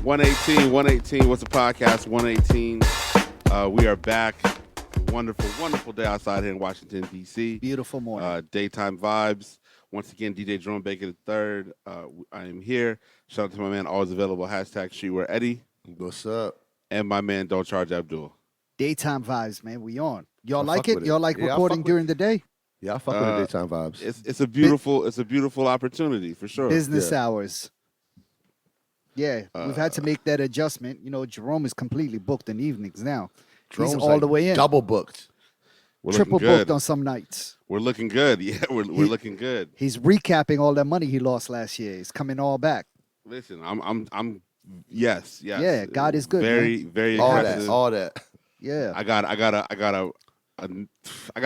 118. What's a podcast? 118. We are back. Wonderful, wonderful day outside here in Washington, D.C. Beautiful morning. Daytime vibes. Once again, DJ Jerome Baker III. I am here. Shout out to my man, always available, hashtag Streetwear Eddie. What's up? And my man, Don't Charge Abdul. Daytime vibes, man. We on. Y'all I like fuck it? with it. Y'all like Yeah, I recording fuck with during the day? Yeah, I fuck with the daytime vibes. It's a beautiful opportunity for sure. Business hours. Yeah, we've had to make that adjustment. You know, Jerome is completely booked in evenings now. He's Jerome's all like the way in. double booked. We're Triple looking good. booked on some nights. We're looking good. Yeah, we're looking good. He's recapping all that money he lost last year. He's coming all back. Listen, I'm yes. Yeah, God is good, Very All aggressive. that, all that. Yeah. I got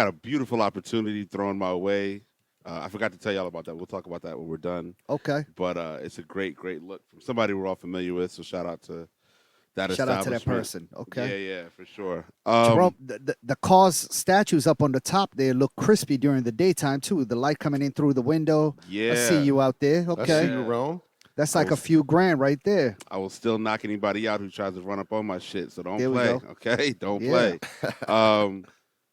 a beautiful opportunity thrown my way. I forgot to tell y'all about that. We'll talk about that when we're done. Okay. But it's a great look from somebody we're all familiar with. So shout out to that. Shout out to that establishment. person. Okay. Yeah, for sure. Jerome, the cause statues up on the top there look crispy during the daytime too. The light coming in through the window. Yeah. I see you out there. I see Okay. you, Rome. That's like a few grand right there. I will still knock anybody out who tries to run up on my shit. So don't There we play. go. Okay, don't Yeah. play.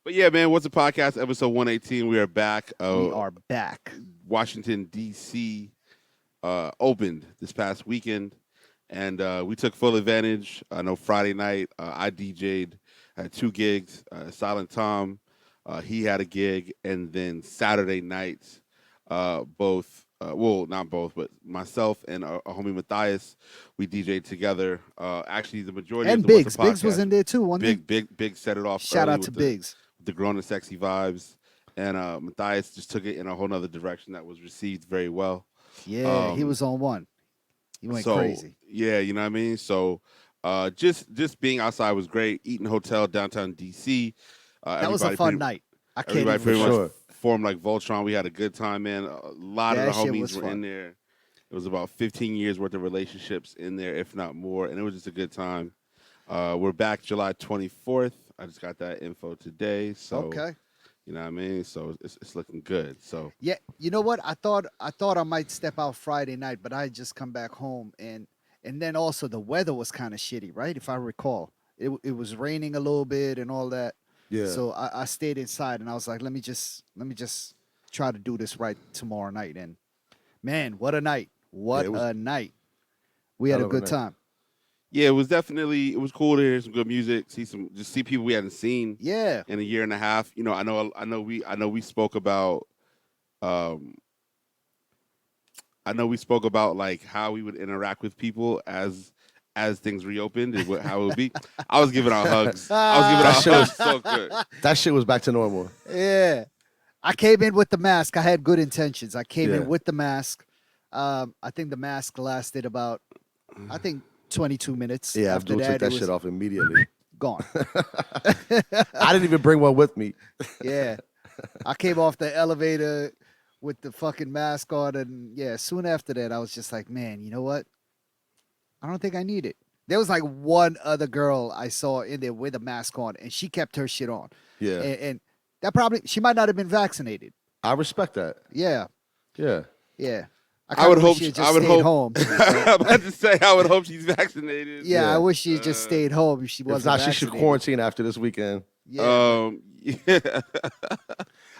But yeah, man, what's a podcast? Episode 118. We are back. We are back. Washington, D.C. Opened this past weekend, and we took full advantage. I know Friday night I DJ'd, had 2 gigs. Silent Tom, he had a gig, and then Saturday night, both, well, not both, but myself and a homie Matthias, we DJ'd together. Actually, the majority And of the Biggs. Biggs was in there too, wasn't he? Big set it off. Shout early out to with Biggs. the grown and sexy vibes, and Matthias just took it in a whole nother direction that was received very well. Yeah, he was on one. He went crazy. Yeah, you know what I mean? So just being outside was great. Eaton Hotel, downtown DC. That was a fun night. I can't Everybody even pretty For much sure. formed like Voltron. We had a good time, man. A lot That of the shit homies was were fun. in there. It was about 15 years worth of relationships in there, if not more, and it was just a good time. We're back July 24th. I just got that info today. So Okay. you know what I mean? So it's looking good. So Yeah, you know what? I thought I might step out Friday night, but I just come back home and then also the weather was kind of shitty, right? If I recall, it was raining a little bit and all that. Yeah. So I stayed inside and I was like, let me just try to do this right tomorrow night. And man, what a night! What Yeah, it was- a night! We had a Hell of a good night. time. yeah, it was cool to hear some good music, see people we hadn't seen Yeah, in a year and a half. You know, I know we spoke about like how we would interact with people as things reopened and how it would be. I was giving out hugs. So good. That shit was back to normal. yeah. I came in with the mask. I had good intentions. I came Yeah. in with the mask. I think the mask lasted about, 22 minutes. Yeah, After Abdul that, took it that was shit off immediately. gone. I didn't even bring one with me. Yeah. I came off the elevator with the fucking mask on, and yeah, soon after that, I was just like, man, you know what? I don't think I need it. There was like one other girl I saw in there with a mask on, and she kept her shit on. Yeah. And that probably, she might not have been vaccinated. I respect that. Yeah. Yeah. Yeah. I would kinda wish hope she had I just would stayed hope home. I'm about to say I would hope she's vaccinated. Yeah, I Yeah. wish she had just stayed home if she If wasn't not, she should vaccinated. quarantine after this weekend. Yeah. Yeah.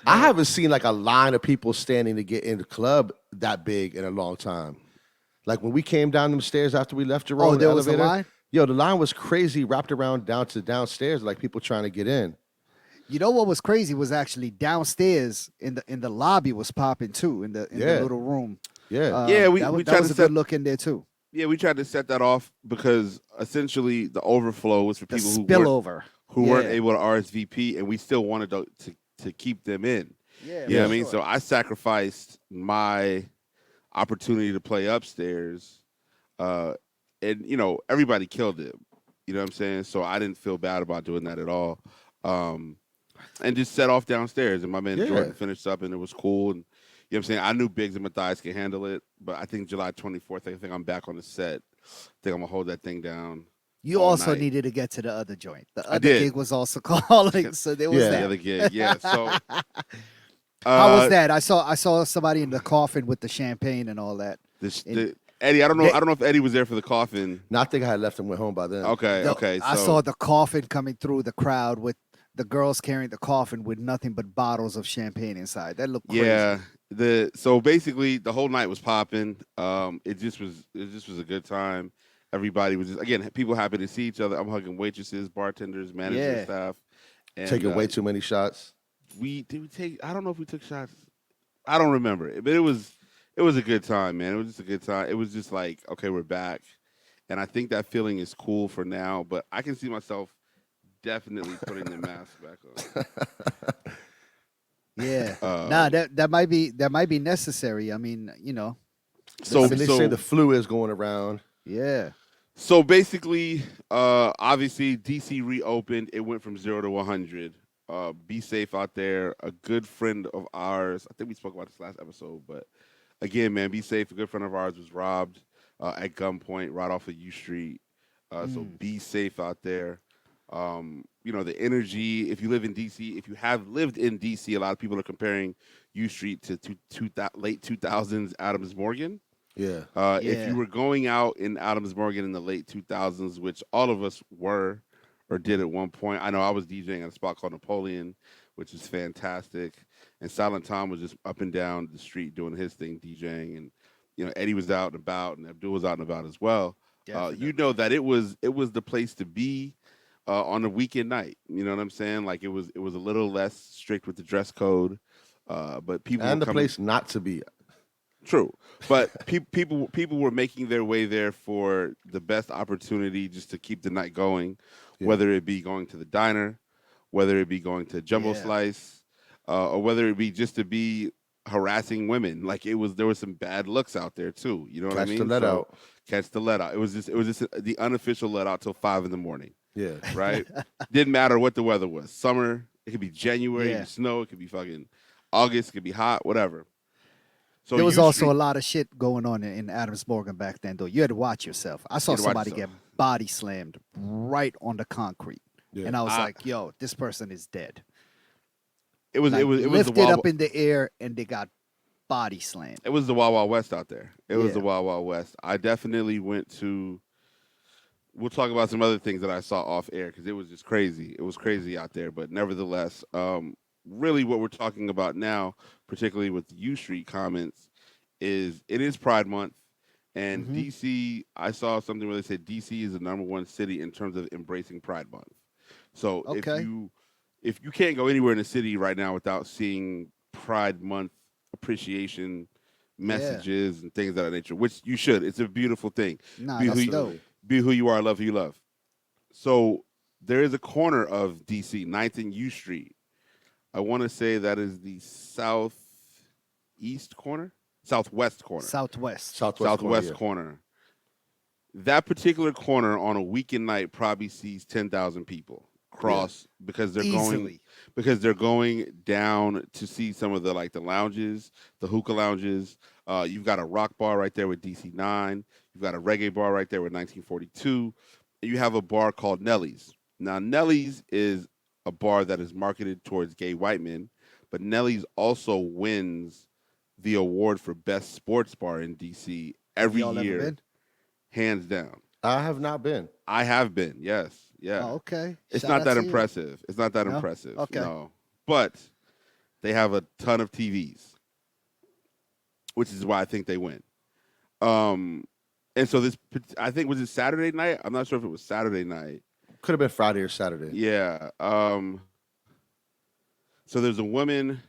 I haven't seen like a line of people standing to get in the club that big in a long time. Like when we came down them stairs after we left Jerome, Oh, in the there was a elevator, line? Yo, the line was crazy, wrapped around down to downstairs, like people trying to get in. You know what was crazy was actually downstairs in the lobby was popping too in the Yeah. little room. Yeah. Yeah, we that tried was to a set- good look in there too. Yeah, we tried to set that off because essentially the overflow was for The people spillover. who weren't Yeah. able to RSVP, and we still wanted to keep them in. Yeah, You know what I for mean? sure. So I sacrificed my opportunity to play upstairs, and you know everybody killed it. You know what I'm saying? So I didn't feel bad about doing that at all, and just set off downstairs. And my man Yeah. Jordan finished up, and it was cool. And you know what I'm saying? I knew Biggs and Matthias could handle it, but I think July 24th, I think I'm back on the set. I think I'm gonna hold that thing down. You all also night. needed to get to the other joint. The I other did. gig was also calling, so there was Yeah. The that. other gig, yeah. So How was that? I saw somebody in the coffin with the champagne and all that. The, And- Eddie, I don't know. They- I don't know if Eddie was there for the coffin. No, I think I had left and went home by then. Okay, okay. I So saw the coffin coming through the crowd with the girls carrying the coffin with nothing but bottles of champagne inside. That looked crazy. yeah, so basically the whole night was popping. It just was a good time. Everybody was just again people happy to see each other. I'm hugging waitresses, bartenders, managers, Yeah. staff. And Taking way too many shots. we take. I don't know if we took shots. I don't remember it, but it was a good time, man. It was just a good time. It was just like okay, we're back, and I think that feeling is cool for now. But I can see myself definitely putting the mask back on. Yeah. Uh, Nah, that might be necessary. I mean, So I mean, they so say the flu is going around. yeah. so basically, obviously DC reopened. It went from 0 to 100. Be safe out there. A good friend of ours. I think we spoke about this last episode, but again, man, be safe. A good friend of ours was robbed at gunpoint right off of U Street. So be safe out there. The energy. If you live in DC, if you have lived in DC, a lot of people are comparing U Street to late 2000s Adams Morgan. Yeah. If Yeah. you were going out in Adams Morgan in the late 2000s, which all of us were or did at one point, I know I was DJing at a spot called Napoleon, which is fantastic. And Silent Tom was just up and down the street doing his thing, DJing. And, Eddie was out and about, and Abdul was out and about as well. You know that it was the place to be on a weekend night. You know what I'm saying? Like it was a little less strict with the dress code, but people And were the coming. place not to be. True, but people were making their way there for the best opportunity just to keep the night going, Yeah. whether it be going to the diner, whether it be going to Jumbo Yeah. Slice, or whether it be just to be harassing women. Like there was some bad looks out there too. You know what I Catch mean? the let So, out. catch the let out. It was just the unofficial let out till 5 a.m. Yeah. Right? Didn't matter what the weather was. Summer, it could be January, it Yeah. could be snow, it could be fucking August, it could be hot, whatever. So There was U also Street- a lot of shit going on in Adams Morgan back then, though. You had to watch yourself. I saw had to watch somebody get yourself. body slammed right on the concrete, Yeah. and I was I- like, "Yo, this person is dead." It was Like, it was the lifted Wild, up in the air, and they got body slammed. it was the Wild Wild West out there. It was the Yeah. Wild Wild West. I definitely went to. We'll talk about some other things that I saw off air because it was just crazy. It was crazy out there, but nevertheless, really, what we're talking about now, particularly with the U Street comments, is it is Pride Month, and Mhm. DC. I saw something where they said DC is the #1 city in terms of embracing Pride Month. So Okay. if you can't go anywhere in the city right now without seeing Pride Month appreciation messages and things of that nature, which you should. It's a beautiful thing. Nah, Be who that's you- dope. Be who you are, love who you love. So there is a corner of DC, 9th and U Street. I want to say that is the southeast corner, southwest corner, Southwest. southwest corner. That particular corner on a weekend night probably sees 10,000 people cross because Easily. they're going down to see some of the lounges, the hookah lounges. You've got a rock bar right there with DC9. You've got a reggae bar right there with 1942. And you have a bar called Nelly's. Now Nelly's is a bar that is marketed towards gay white men, but Nelly's also wins the award for best sports bar in DC every Y'all ever year, been? hands down. I have not been. I have been, yes, yeah. Oh, okay. It's Shout not out that to you. impressive. It's not that No? impressive. Okay. No. But they have a ton of TVs, which is why I think they win. And so I think, was it Saturday night? I'm not sure if it was Saturday night. Could have been Friday or Saturday. Yeah. So there's a woman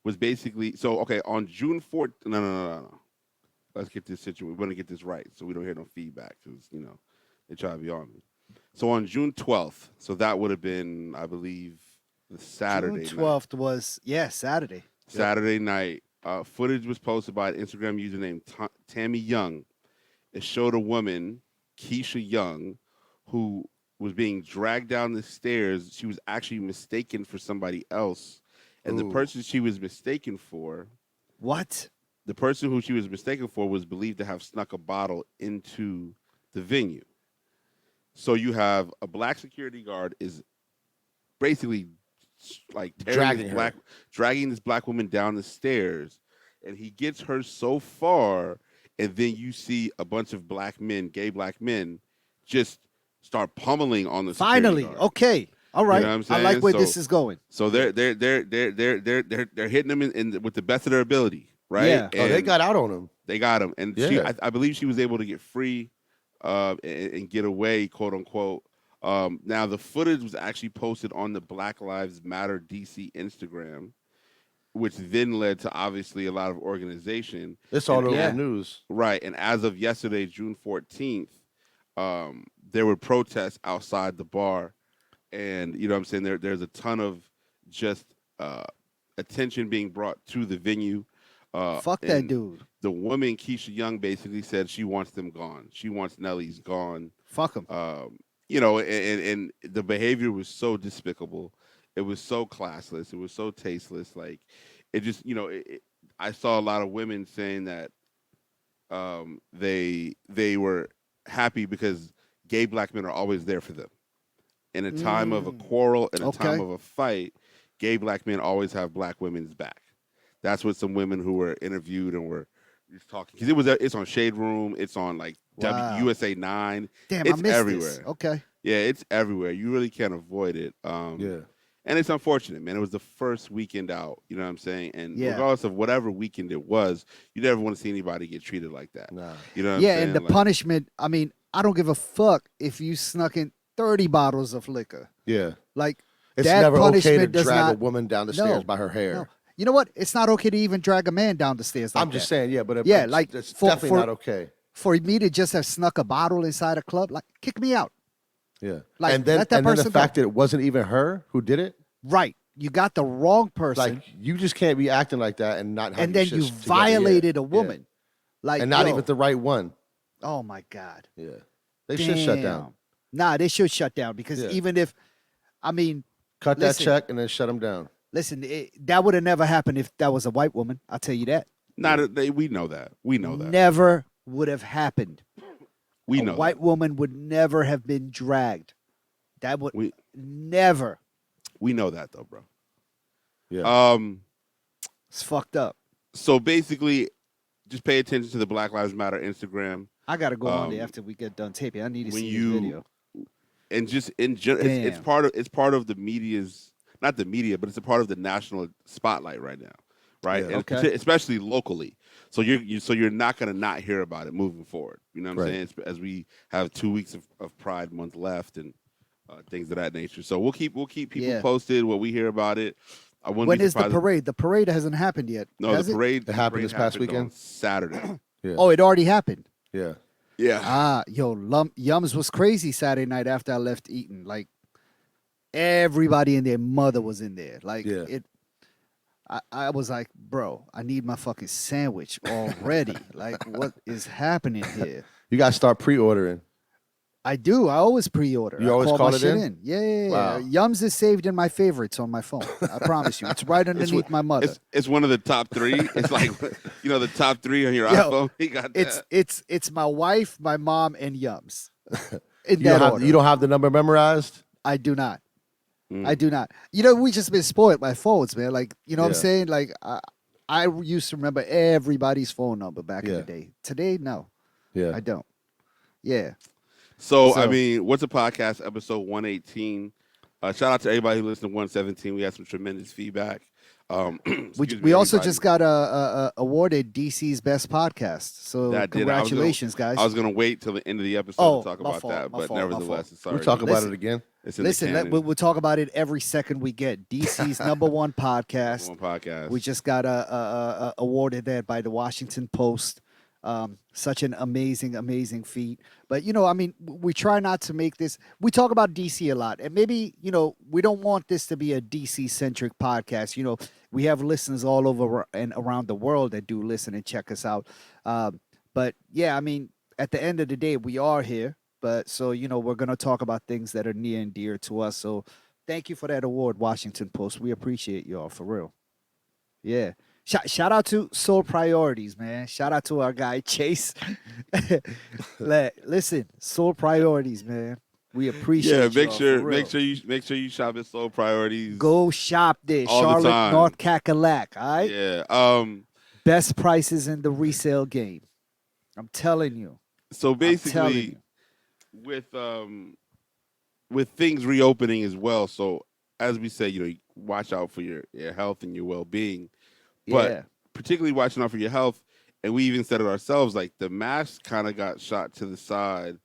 was basically okay on June 4th. No. Let's get this situated. We want to get this right so we don't hear no feedback because they try to be on me. So on June 12th, so that would have been, I believe, the Saturday June night. 12th was Saturday. Saturday night, footage was posted by an Instagram user named Tammy Young. It showed a woman, Keisha Young, who was being dragged down the stairs. She was actually mistaken for somebody else. And the Ooh. person she was mistaken for, What? the person who she was mistaken for was believed to have snuck a bottle into the venue. So you have a black security guard is basically like dragging this black woman down the stairs, and he gets her so far and then you see a bunch of black men, gay black men, just start pummeling on the security Finally, guard. okay, all You right. know what I'm I saying? like where So- this is going. So they're hitting them with the best of their ability, right? Yeah. Oh, they And got out on him. they got him, and Yeah. I believe she was able to get free, and get away, quote unquote. Now the footage was actually posted on the Black Lives Matter DC Instagram, which then led to obviously a lot of organization. It's all And- over Yeah. the news. Right, and as of yesterday, June 14th, there were protests outside the bar, and you know what I'm saying, there's a ton of just attention being brought to the venue. Fuck that and dude. The woman Keisha Young basically said she wants them gone. She wants Nelly's gone. Fuck him. You know, and the behavior was so despicable. It was so classless. It was so tasteless. Like, it just, you know, I saw a lot of women saying that they were happy because gay black men are always there for them. In a time of a quarrel, in a time Okay. of a fight, gay black men always have black women's back. That's what some women who were interviewed and were just talking, because it's on Shade Room, it's on like Wow. USA 9. Damn, I It's missed everywhere. this. Okay. Yeah, it's everywhere. You really can't avoid it. Yeah. And it's unfortunate, man. It was the first weekend out, you know what I'm saying? And Yeah. regardless of whatever weekend it was, you never want to see anybody get treated like that. Nah. You know what I'm Yeah, saying? and the Like, punishment. I mean, I don't give a fuck if you snuck in 30 bottles of liquor. Yeah. Like, It's that never okay to punishment does drag a not- woman down the No. stairs by her hair. no. You know what? It's not okay to even drag a man down the stairs like I'm just that. saying, yeah, but Yeah, like, it's for- definitely for- not okay. For me to just have snuck a bottle inside a club, like, kick me out. Yeah. Like, and then let that and then the person go. fact that it wasn't even her who did it, Right. You got the wrong person, like you just can't be acting like that and not have and your then you shits together. violated Yeah. a woman. Like, and not yo, even the right one. oh my God. Yeah. They should shut down. Damn. Nah, they should shut down because Yeah. even if, I mean, Cut Listen. that check and then shut them down. listen, that would have never happened if that was a white woman. I'll tell you that. we know that. We know that. Never would have happened. We A know white woman would never have been dragged. That would We- never. We know that though, bro. Yeah. It's fucked up. So basically, just pay attention to the Black Lives Matter Instagram, I gotta go on there Um, after we get done taping. I need to when see you- this video. and just in general, it's Damn. part of the media's, not the media, but it's a part of the national spotlight right now, right? Yeah. And Okay. especially locally. So you're not gonna not hear about it moving forward. You know what I'm Right. saying? As we have 2 weeks of Pride Month left and things of that nature. So we'll keep people Yeah. posted what we hear about it. I wouldn't When be is the surprised if- parade? The parade hasn't happened yet. No, has the parade. It happened parade this past happened on weekend? Saturday. Yeah. Oh, it already happened. Yeah. Yeah. Ah, yo, Yums was crazy Saturday night after I left eating. Like, everybody and their mother was in there. Like, Yeah. I was like, bro, I need my fucking sandwich already. Like, what is happening here? You gotta start pre-ordering. I do. I always pre-order. You I always call call my it shit in? Yeah. Wow. Yums is saved in my favorites on my phone. I promise you. It's right underneath my mother. It's one of the top 3. It's like the top 3 on your Yo, iPhone. You got that. It's my wife, my mom, and Yums. In You that don't, have, order. you don't have the number memorized? I do not. Mm. I do not. You know, we just been spoiled by phones, man. Like, you know what I'm Yeah. saying? Like, I used to remember everybody's phone number back in Yeah. the day. Today, no, Yeah. I don't. Yeah. So, I So- mean, what's a podcast episode 118? Shout out to everybody who listened to 117. We had some tremendous feedback. We also just got awarded DC's best podcast. So That did. congratulations, guys. I was gonna wait till the end of the episode Oh, to talk my about fault, that, my but fault, my nevertheless, it's We already. talk about Listen. it again. It's in Listen, the canon. we'll talk about it every second we get. DC's number one podcast. One podcast. We just got awarded that by the Washington Post. Such an amazing feat. But, you know, I mean, we try not to make this. We talk about DC a lot. And maybe, you know, we don't want this to be a DC-centric podcast. You know, we have listeners all over and around the world that do listen and check us out. But, yeah, I mean, at the end of the day, we are here. But so, you know, we're going to talk about things that are near and dear to us. So thank you for that award, Washington Post. We appreciate y'all, for real. Yeah. Shout out to Soul Priorities, man. Shout out to our guy Chase. Listen, Soul Priorities, man. We appreciate. yeah, y'all, for real. make sure you shop at Soul Priorities. Go shop there, all the Charlotte, time. North Cackalack. All right, Yeah. best prices in the resale game. I'm telling you. So I'm telling basically, you. with things reopening as well. So as we say, watch out for your health and your well being, but Yeah. particularly watching out for your health. And we even said it ourselves, like the mask kind of got shot to the side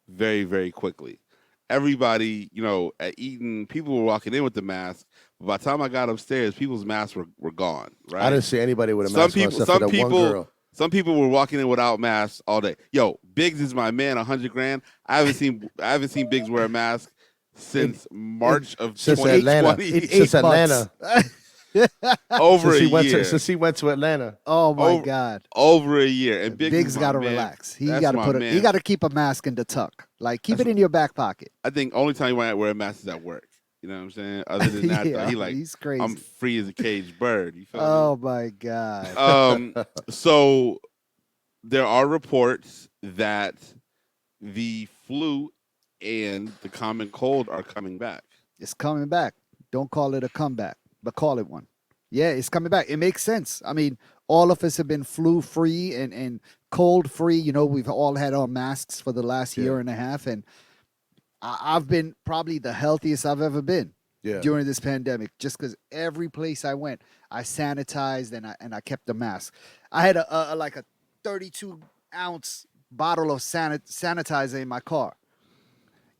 very, very quickly. Everybody, at Eaton, people were walking in with the mask. But by the time I got upstairs, people's masks were gone, I right? didn't see anybody with a Some mask on people, except for some that one people, girl. some people were walking in without masks all day. Yo, Biggs is my man, 100 grand. I haven't seen Biggs wear a mask In since in March of Since in eight Atlanta. 2020. in Since 8 months. Atlanta. Over a Since year, he went to Atlanta. Oh my over God. over a year. And Biggs is Big's my got to man. relax. He That's got to my he man. got to keep a mask in the tuck. Like keep That's it in your back pocket. I think only time he might wear a mask is at work. You know what I'm saying? Other than that, though, Yeah, he like he's I'm crazy. free as a caged bird. You feel me? Oh my God. So there are reports that the flu and the common cold are coming back. It's coming back. Don't call it a comeback, but call it one. Yeah, it's coming back. It makes sense. I mean, all of us have been flu free and cold free. We've all had our masks for the last Yeah. year and a half, and I've been probably the healthiest I've ever been Yeah. during this pandemic. Just because every place I went, I sanitized and I kept the mask. I had like a 32-ounce bottle of sanitizer in my car.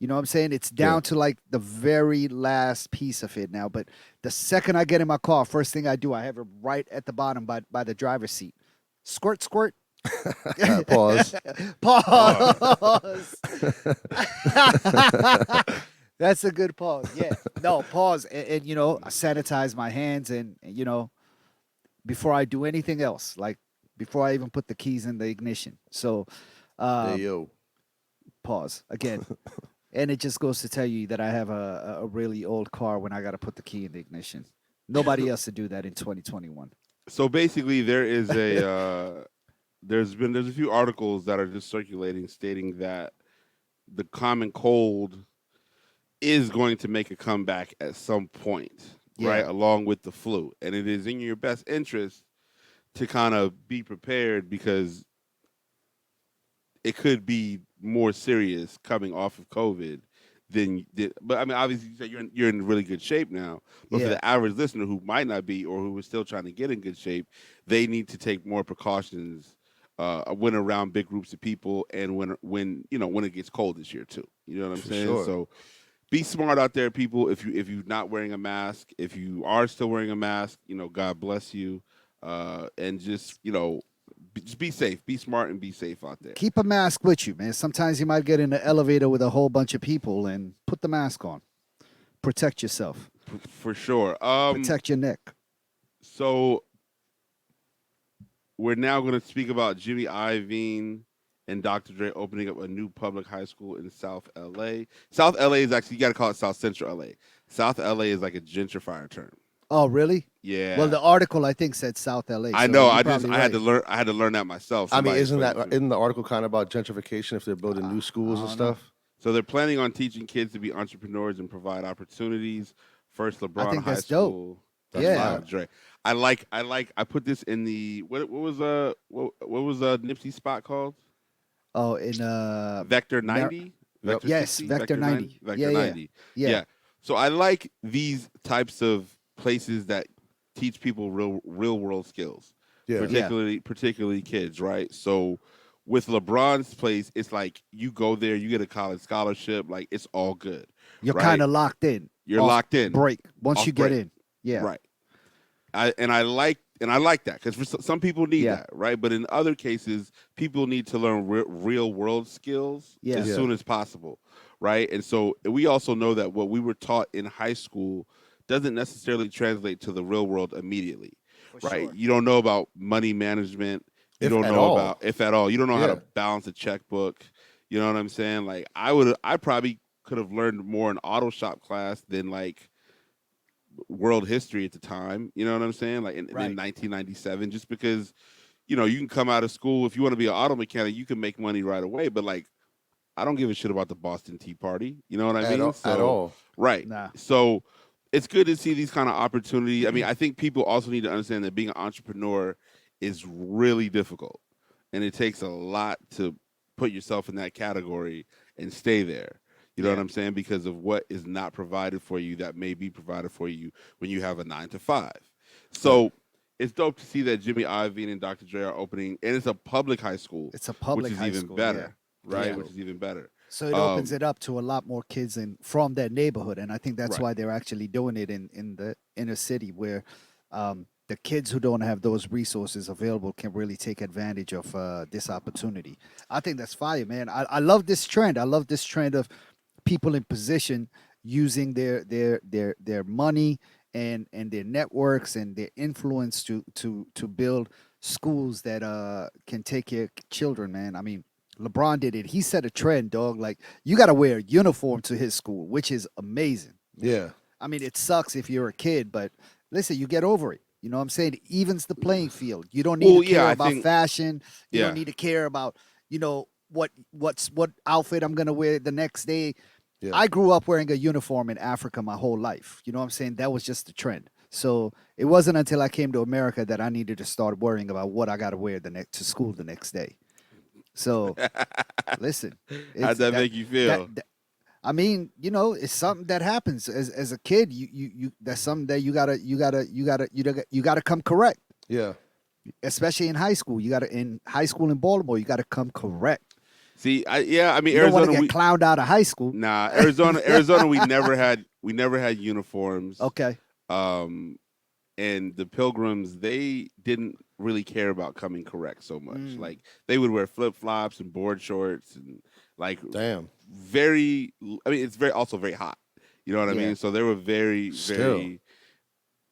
You know what I'm saying? It's down to like the very last piece of it now. But the second I get in my car, first thing I do, I have it right at the bottom by the driver's seat. Squirt, squirt. Pause. Pause. That's a good pause. Yeah. No, pause. And I sanitize my hands and before I do anything else, like before I even put the keys in the ignition. So, Hey, um, yo. pause again. And it just goes to tell you that I have a really old car when I got to put the key in the ignition. Nobody else to do that in 2021. So basically, there is a there's a few articles that are just circulating stating that the common cold is going to make a comeback at some point, right? Yeah, Along with the flu, and it is in your best interest to kind of be prepared because it could be more serious coming off of COVID but I mean, obviously, you said you're in really good shape now. But for yeah. the average listener who might not be or who is still trying to get in good shape, they need to take more precautions when around big groups of people and when it gets cold this year too. You know what I'm For saying? sure. So be smart out there, people. If you're not wearing a mask, if you are still wearing a mask, God bless you, and just just be safe, be smart, and be safe out there. Keep a mask with you, man. Sometimes you might get in the elevator with a whole bunch of people and put the mask on. Protect yourself. For sure. Protect your neck. So we're now going to speak about Jimmy Iovine and Dr. Dre opening up a new public high school in South LA. South LA is actually, you got to call it South Central LA. South LA is like a gentrifier term. Oh, really? Yeah. Well, the article I think said South LA. I so know. you're I probably had right. to learn that myself. I mean, Somebody explained it to me. isn't the article kind of about gentrification if they're building new schools and I don't know. stuff? So they're planning on teaching kids to be entrepreneurs and provide opportunities. First I LeBron think High that's dope. School. That's Yeah. fire. Dr. Dre. I put this in the what was Nipsey spot called? Oh, in Vector 90? Yep. Vector Yes, 60? Vector 90. Vector Yeah, yeah. 90. Yeah. Yeah. So I like these types of places that teach people real world skills. Yeah. Particularly kids, right? So with LeBron's place, it's like you go there, you get a college scholarship, like it's all good. You're right? kind of locked in. You're off locked in. Break once Off you break. get in. Yeah. Right. I like that because for some people need Yeah. that, right? But in other cases, people need to learn real world skills Yeah. as Yeah. soon as possible, right? And so we also know that what we were taught in high school doesn't necessarily translate to the real world immediately, For right? sure. You don't know about money management. You If don't at know all. about if at all. You don't know how Yeah. to balance a checkbook. You know what I'm saying? Like I probably could have learned more in auto shop class than like world history at the time. You know what I'm saying? Like in Right. 1997, just because you can come out of school if you want to be an auto mechanic, you can make money right away. But like, I don't give a shit about the Boston Tea Party. You know what I mean? At all. Right. Nah. So it's good to see these kind of opportunities. I mean, I think people also need to understand that being an entrepreneur is really difficult. and it takes a lot to put yourself in that category and stay there. You know what Yeah. I'm saying? Because of what is not provided for you that may be provided for you when you have a 9 to 5. Right. So it's dope to see that Jimmy Iovine and Dr. Dre are opening, and it's a public high school, It's a which public is high even school. Yeah. better, right? Yeah. Which is even better. So it opens Um, it up to a lot more kids from that neighborhood, and I think that's right. why they're actually doing it in the inner city, where the kids who don't have those resources available can really take advantage of this opportunity. I think that's fire, man. I love this trend. I love this trend of people in position using their money and their networks and their influence to build schools that can take care of children, man. I mean, LeBron did it. He set a trend, dog. Like, you got to wear a uniform to his school, which is amazing. Yeah. I mean, it sucks if you're a kid, but listen, you get over it. You know what I'm saying? It evens the playing field. You don't need Well, to yeah, care I about think, fashion. You don't yeah. need to care about, what outfit I'm gonna wear the next day. Yeah. I grew up wearing a uniform in Africa my whole life. You know what I'm saying? That was just the trend. So it wasn't until I came to America that I needed to start worrying about what I got to wear to school the next day. So listen, How'd it's that make you feel? that I mean, it's something that happens as a kid. You that's something that you gotta come correct, Yeah. especially in high school. In high school in Baltimore, you gotta come correct. See, I mean, You don't want to Arizona, get clowned out of high school. nah, Arizona, we never had uniforms. Okay. Um, and the Pilgrims, they didn't really care about coming correct so much. Mm. Like, they would wear flip flops and board shorts and like Damn. very. I mean, it's also very hot. You know what I Yeah. mean? So they were very Still. very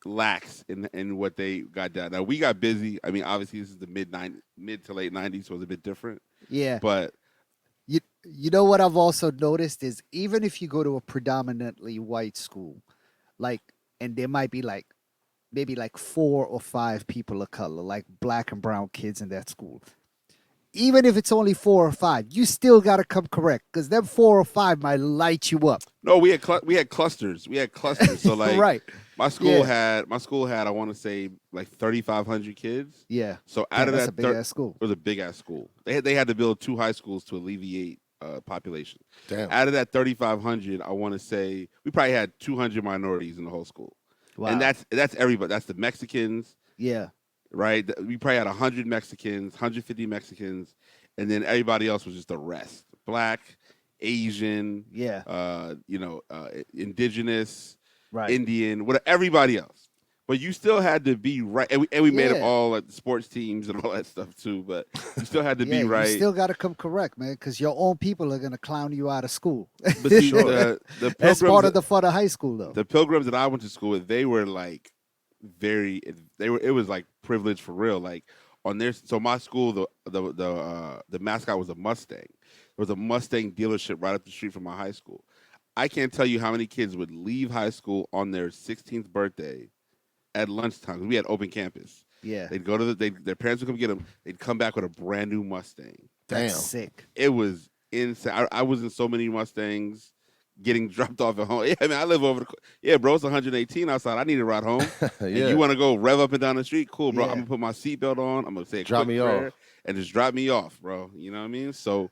lax in what they got down. Now we got busy. I mean, obviously this is the mid to late '90s, so it's a bit different. Yeah. But You know what I've also noticed is, even if you go to a predominantly white school, like, and there might be like maybe like 4 or 5 people of color, like black and brown kids in that school. Even if it's only 4 or 5, you still gotta come correct, because them 4 or 5 might light you up. no, we had clusters. We had clusters. So like Right. my school Yeah. had I want to say like 3,500 kids. Yeah. So out Damn, of that's that, a big ass school. it was a big ass school. They had to build 2 high schools to alleviate population. Damn. Out of that 3,500, I want to say we probably had 200 minorities in the whole school, Wow. and that's everybody. That's the Mexicans, Yeah. right? We probably had 100 Mexicans, 150 Mexicans, and then everybody else was just the rest: black, Asian, Yeah. indigenous, Right. Indian, whatever, everybody else. But you still had to be right, and we made up Yeah. all like the sports teams and all that stuff too. But you still had to Yeah, be right. you still gotta come correct, man, because your own people are gonna clown you out of school. But see, Sure. the That's pilgrims, part of the fun of high school, though. the pilgrims that I went to school with, they were like it was like privilege for real. Like on their, so my school, the mascot was a Mustang. There was a Mustang dealership right up the street from my high school. I can't tell you how many kids would leave high school on their 16th birthday at lunchtime, 'cause we had open campus. Yeah. They'd go to their parents would come get them. They'd come back with a brand new Mustang. That's Damn. sick. It was insane. I was in so many Mustangs getting dropped off at home. Yeah, I mean, I live over yeah, bro, it's 118 outside. I need to ride home. And Yeah. you want to go rev up and down the street? Cool, bro. Yeah. I'm going to put my seatbelt on. I'm going to say a Drop quick me prayer off. and just drop me off, bro. You know what I mean? So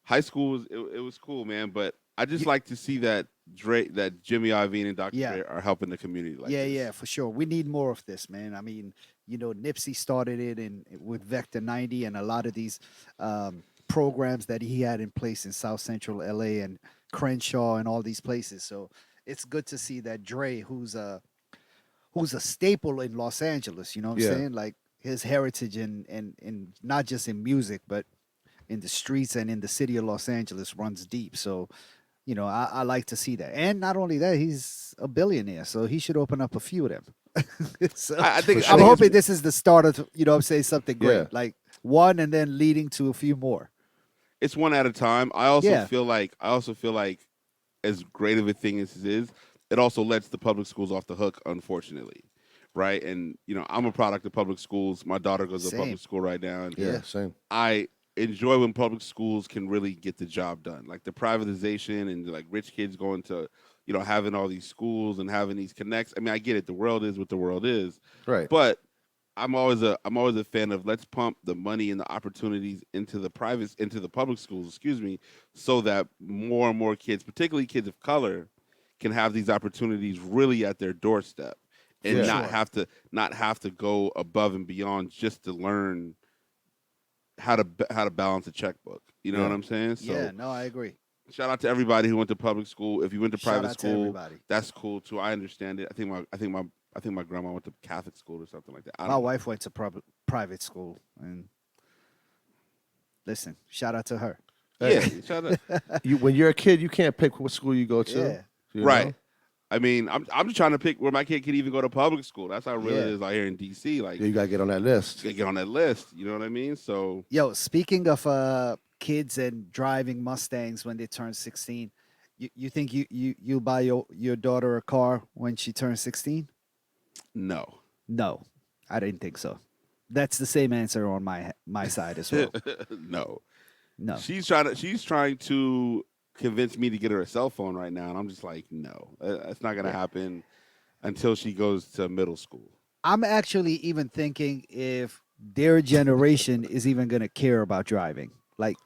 high school it was cool, man. But I just like to see that Jimmy Iovine and Dr. Yeah. Dre are helping the community like Yeah, this. yeah, for sure. We need more of this, man. I mean, Nipsey started it with Vector 90 and a lot of these programs that he had in place in South Central LA and Crenshaw and all these places. So it's good to see that Dre, who's a staple in Los Angeles, you know what I'm Yeah. saying? Like, his heritage in not just in music, but in the streets and in the city of Los Angeles runs deep. So, I like to see that. And not only that, he's a billionaire, so he should open up a few of them. So I think I'm it's- hoping this is the start of, I'm saying something great, Yeah. like one and then leading to a few more. It's one at a time. I also Yeah. feel like as great of a thing as it is, it also lets the public schools off the hook, unfortunately. Right? And I'm a product of public schools. My daughter goes to Same. public school right now, and Yeah. Same. I enjoy when public schools can really get the job done. Like the privatization and like rich kids going to, having all these schools and having these connects. I mean, I get it. The world is what the world is. Right. But I'm always a fan of let's pump the money and the opportunities into the public schools, excuse me, so that more and more kids, particularly kids of color, can have these opportunities really at their doorstep For and Yeah. sure. not have to go above and beyond just to learn how to balance a checkbook. You know what Yeah. I'm saying? Yeah, So no, I agree. shout out to everybody who went to public school. If you went to Shout private out to school, everybody. that's cool too. I understand it. I think my grandma went to Catholic school or something like that. I My don't know. wife went to private school, and listen, shout out to her. Yeah, Hey, shout out. when you're a kid, you can't pick what school you go to. Yeah. You Right. know? I mean, I'm just trying to pick where my kid can even go to public school. That's how real it Yeah. is out here in DC. Like, Yeah, you gotta get on that list. get on that list. You know what I mean? So Yo, speaking of kids and driving Mustangs when they turn 16, you think you buy your daughter a car when she turns 16? no, No, I didn't think so. That's the same answer on my side as well. no. No. She's trying to convince me to get her a cell phone right now, and I'm just like, no, that's not gonna Yeah. happen until she goes to middle school. I'm actually even thinking if their generation is even going to care about driving. Like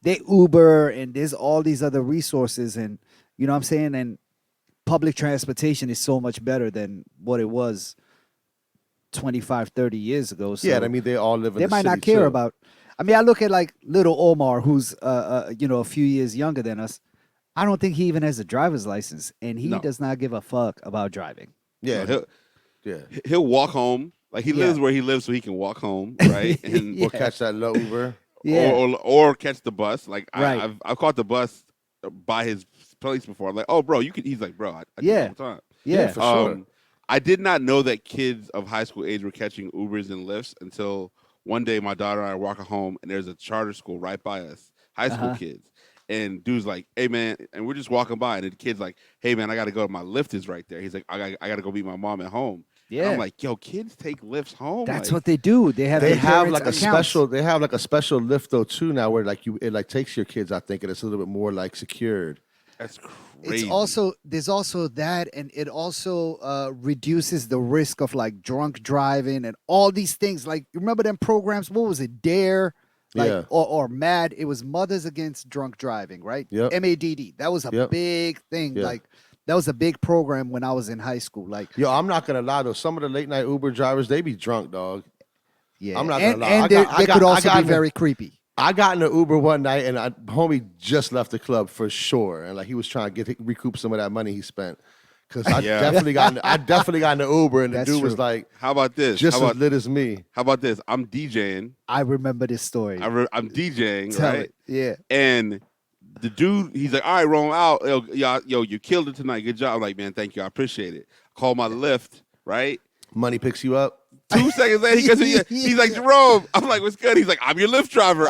they Uber and there's all these other resources and you know what I'm saying and public transportation is so much better than what it was 25, 30 years ago. So Yeah, I mean they all live in they the might not city, care too. about I mean I look at like little Omar who's a few years younger than us. I don't think he even has a driver's license and he No. does not give a fuck about driving. Yeah, No, yeah. he'll walk home. Like he Yeah. lives where he lives, so he can walk home, right? And Yeah. Or catch that low Uber. Yeah. or catch the bus. Like Right. I've caught the bus by his place before. I'm like, oh, bro, you can. He's like, bro, I do it Yeah. all the time. Yeah. For sure. I did not know that kids of high school age were catching Ubers and Lyfts until one day my daughter and I are walking home and there's a charter school right by us, high school Uh-huh. kids. And dude's like, hey, man, and we're just walking by, and the kid's like, hey, man, I got to go. My Lyft is right there. He's like, I got to go meet my mom at home. And Yeah. I'm like, yo, kids take Lyfts home? That's Like, what they do. They have They their have parents' like a accounts. special. They have like a special lift though too now, where like it like takes your kids. I think and it's a little bit more like secured. That's crazy. It's also there's also that, and it also reduces the risk of like drunk driving and all these things. Like you remember them programs? What was it? Dare, like Yeah. or Mad? It was Mothers Against Drunk Driving, right? Yep. MADD. That was a Yep. big thing. Yeah. Like that was a big program when I was in high school. Like Yo, I'm not gonna lie though. Some of the late night Uber drivers, they be drunk, dog. yeah, I'm not and, gonna lie. and I they got- I they got- could I also got be in the- very creepy. I got in the Uber one night and homie just left the club for sure, and like he was trying to recoup some of that money he spent. Cause I Yeah. definitely got in the Uber and the That's dude was true. like How about this? just how as about, lit as me. how about this? I'm DJing. I remember this story. I'm DJing, Tell right? it. Yeah. And the dude, he's like, all right, roll out. Yo, you killed it tonight. Good job. I'm like, man, thank you. I appreciate it. Call my Lyft, right? Money picks you up. 2 seconds later, he goes, he's like, Jerome. I'm like, what's good? He's like, I'm your Lyft driver.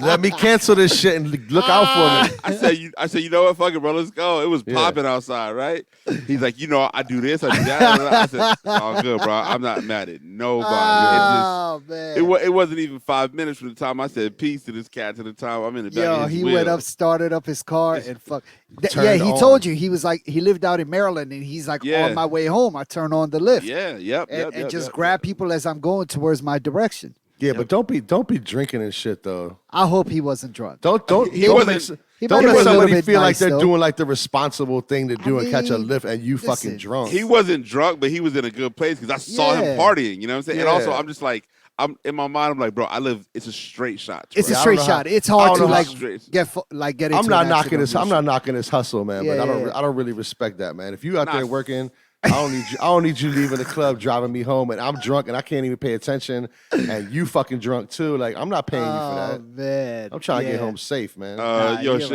Let me cancel this shit and look out for me. I said, you know what? Fuck it, bro. Let's go. It was Yeah. popping outside, right? He's like, you know, I do this, I do that. I said, all good, bro. I'm not mad at nobody. Oh man. It wasn't even 5 minutes from the time I said peace to this cat to the time I'm in the back Yo, of his he wheel. went up, started up his car, and fuck. Yeah, Turned he on. told you he was like he lived out in Maryland, and he's like Yeah. on my way home. I turn on the lift, Yeah, and just grab people as I'm going towards my direction. Yeah, but don't be drinking and shit though. I hope he wasn't drunk. Don't He don't wasn't- make, He don't might have let been a little somebody bit feel like nice, they're though. doing like the responsible thing to do and catch a mean, lift and you fucking listen. drunk. He wasn't drunk, but he was in a good place because I saw him Yeah. partying. You know what I'm saying? And also, Yeah. I'm just like, I'm in my mind. I'm like, bro, it's a straight shot. It's a bro. I don't straight know how- shot. It's I hard don't to know how like straight- get into. I'm not an knocking accident his. on I'm this not knocking his hustle, man. Yeah, but yeah. I don't really respect that, man. If you out Nah, there working, I don't need you leaving the club driving me home, and I'm drunk and I can't even pay attention, and you fucking drunk too. Like I'm not paying you for Oh that. man, I'm trying to get Yeah. home safe, man. Nah, Yo, you're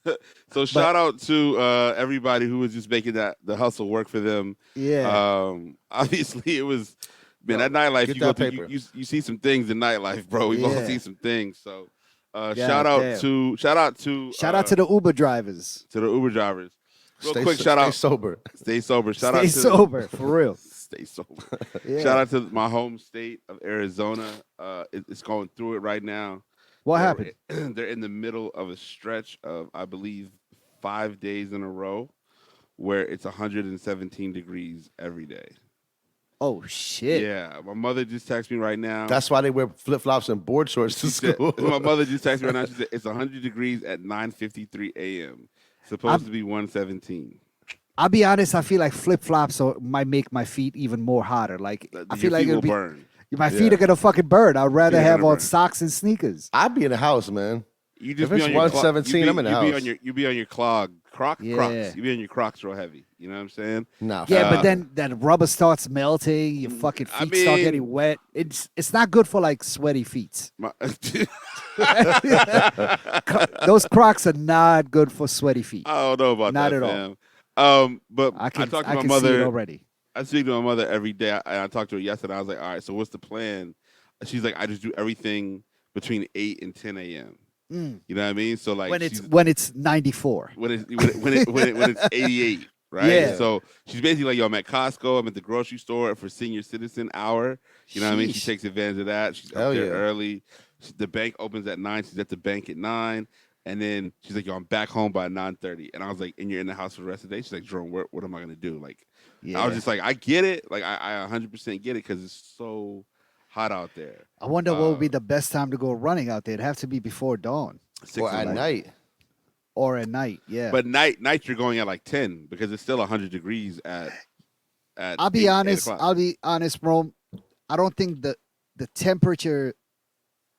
right. so shout out to everybody who was just making the hustle work for them. Yeah, Obviously, it was man Yo, that nightlife. get You go that through, paper. you see some things in nightlife, bro. We've all Yeah. seen some things. So God shout out damn. to shout out to the Uber drivers. the Uber drivers. Real Stay quick, so- shout stay out. sober. Stay sober. Shout Stay out to sober for real. Stay sober. Yeah. Shout out to my home state of Arizona. It's going through it right now. What They're- happened? They're in the middle of a stretch of, I believe, 5 days in a row where it's 117 degrees every day. Oh shit. Yeah, my mother just texted me right now. That's why they wear flip flops and board shorts to She said, school. my mother just texted me right now. She said it's 100 degrees at 9:53 a.m. Supposed to be 117. I'll be honest. I feel like flip flops might make my feet even more hotter. Like I feel Your like feet it'll will be burn. my feet Yeah. are gonna fucking burn. I'd rather Feet are have gonna on burn. socks and sneakers. I'd be in the house, man. You just If be it's on your 117, I'm in the house. You be on your Crocs. Yeah. You be on your Crocs real heavy. You know what I'm saying? Nah, Yeah, fuck but that. then that rubber starts melting. Your fucking I feet start mean- getting wet. It's not good for like sweaty feet. My- Those Crocs are not good for sweaty feet. I don't know about Not that, at all. fam. But I can talked to I my can see it mother. already. I speak to my mother every day. I talked to her yesterday. I was like, all right, so what's the plan? She's like, I just do everything between 8 and 10 a.m. Mm. You know what I mean? So like When it's 94. when it's 88, right? Yeah. So she's basically like, yo, I'm at Costco. I'm at the grocery store for senior citizen hour. You know what I mean? She Sheesh. takes advantage of that. She's Hell up there yeah. early. The bank opens at 9. She's at the bank at 9. And then she's like, yo, I'm back home by 9:30. And I was like, and you're in the house for the rest of the day? She's like, Jerome, what am I going to do? Like, Yeah. I was just like, I get it. Like, I 100% get it because it's so hot out there. I wonder what would be the best time to go running out there. It'd have to be before dawn Six Or in the at morning. night. or at night. Yeah. But night you're going at like 10 because it's still 100 degrees at I'll be 8 honest. o'clock. I'll be honest, Rome. I don't think the temperature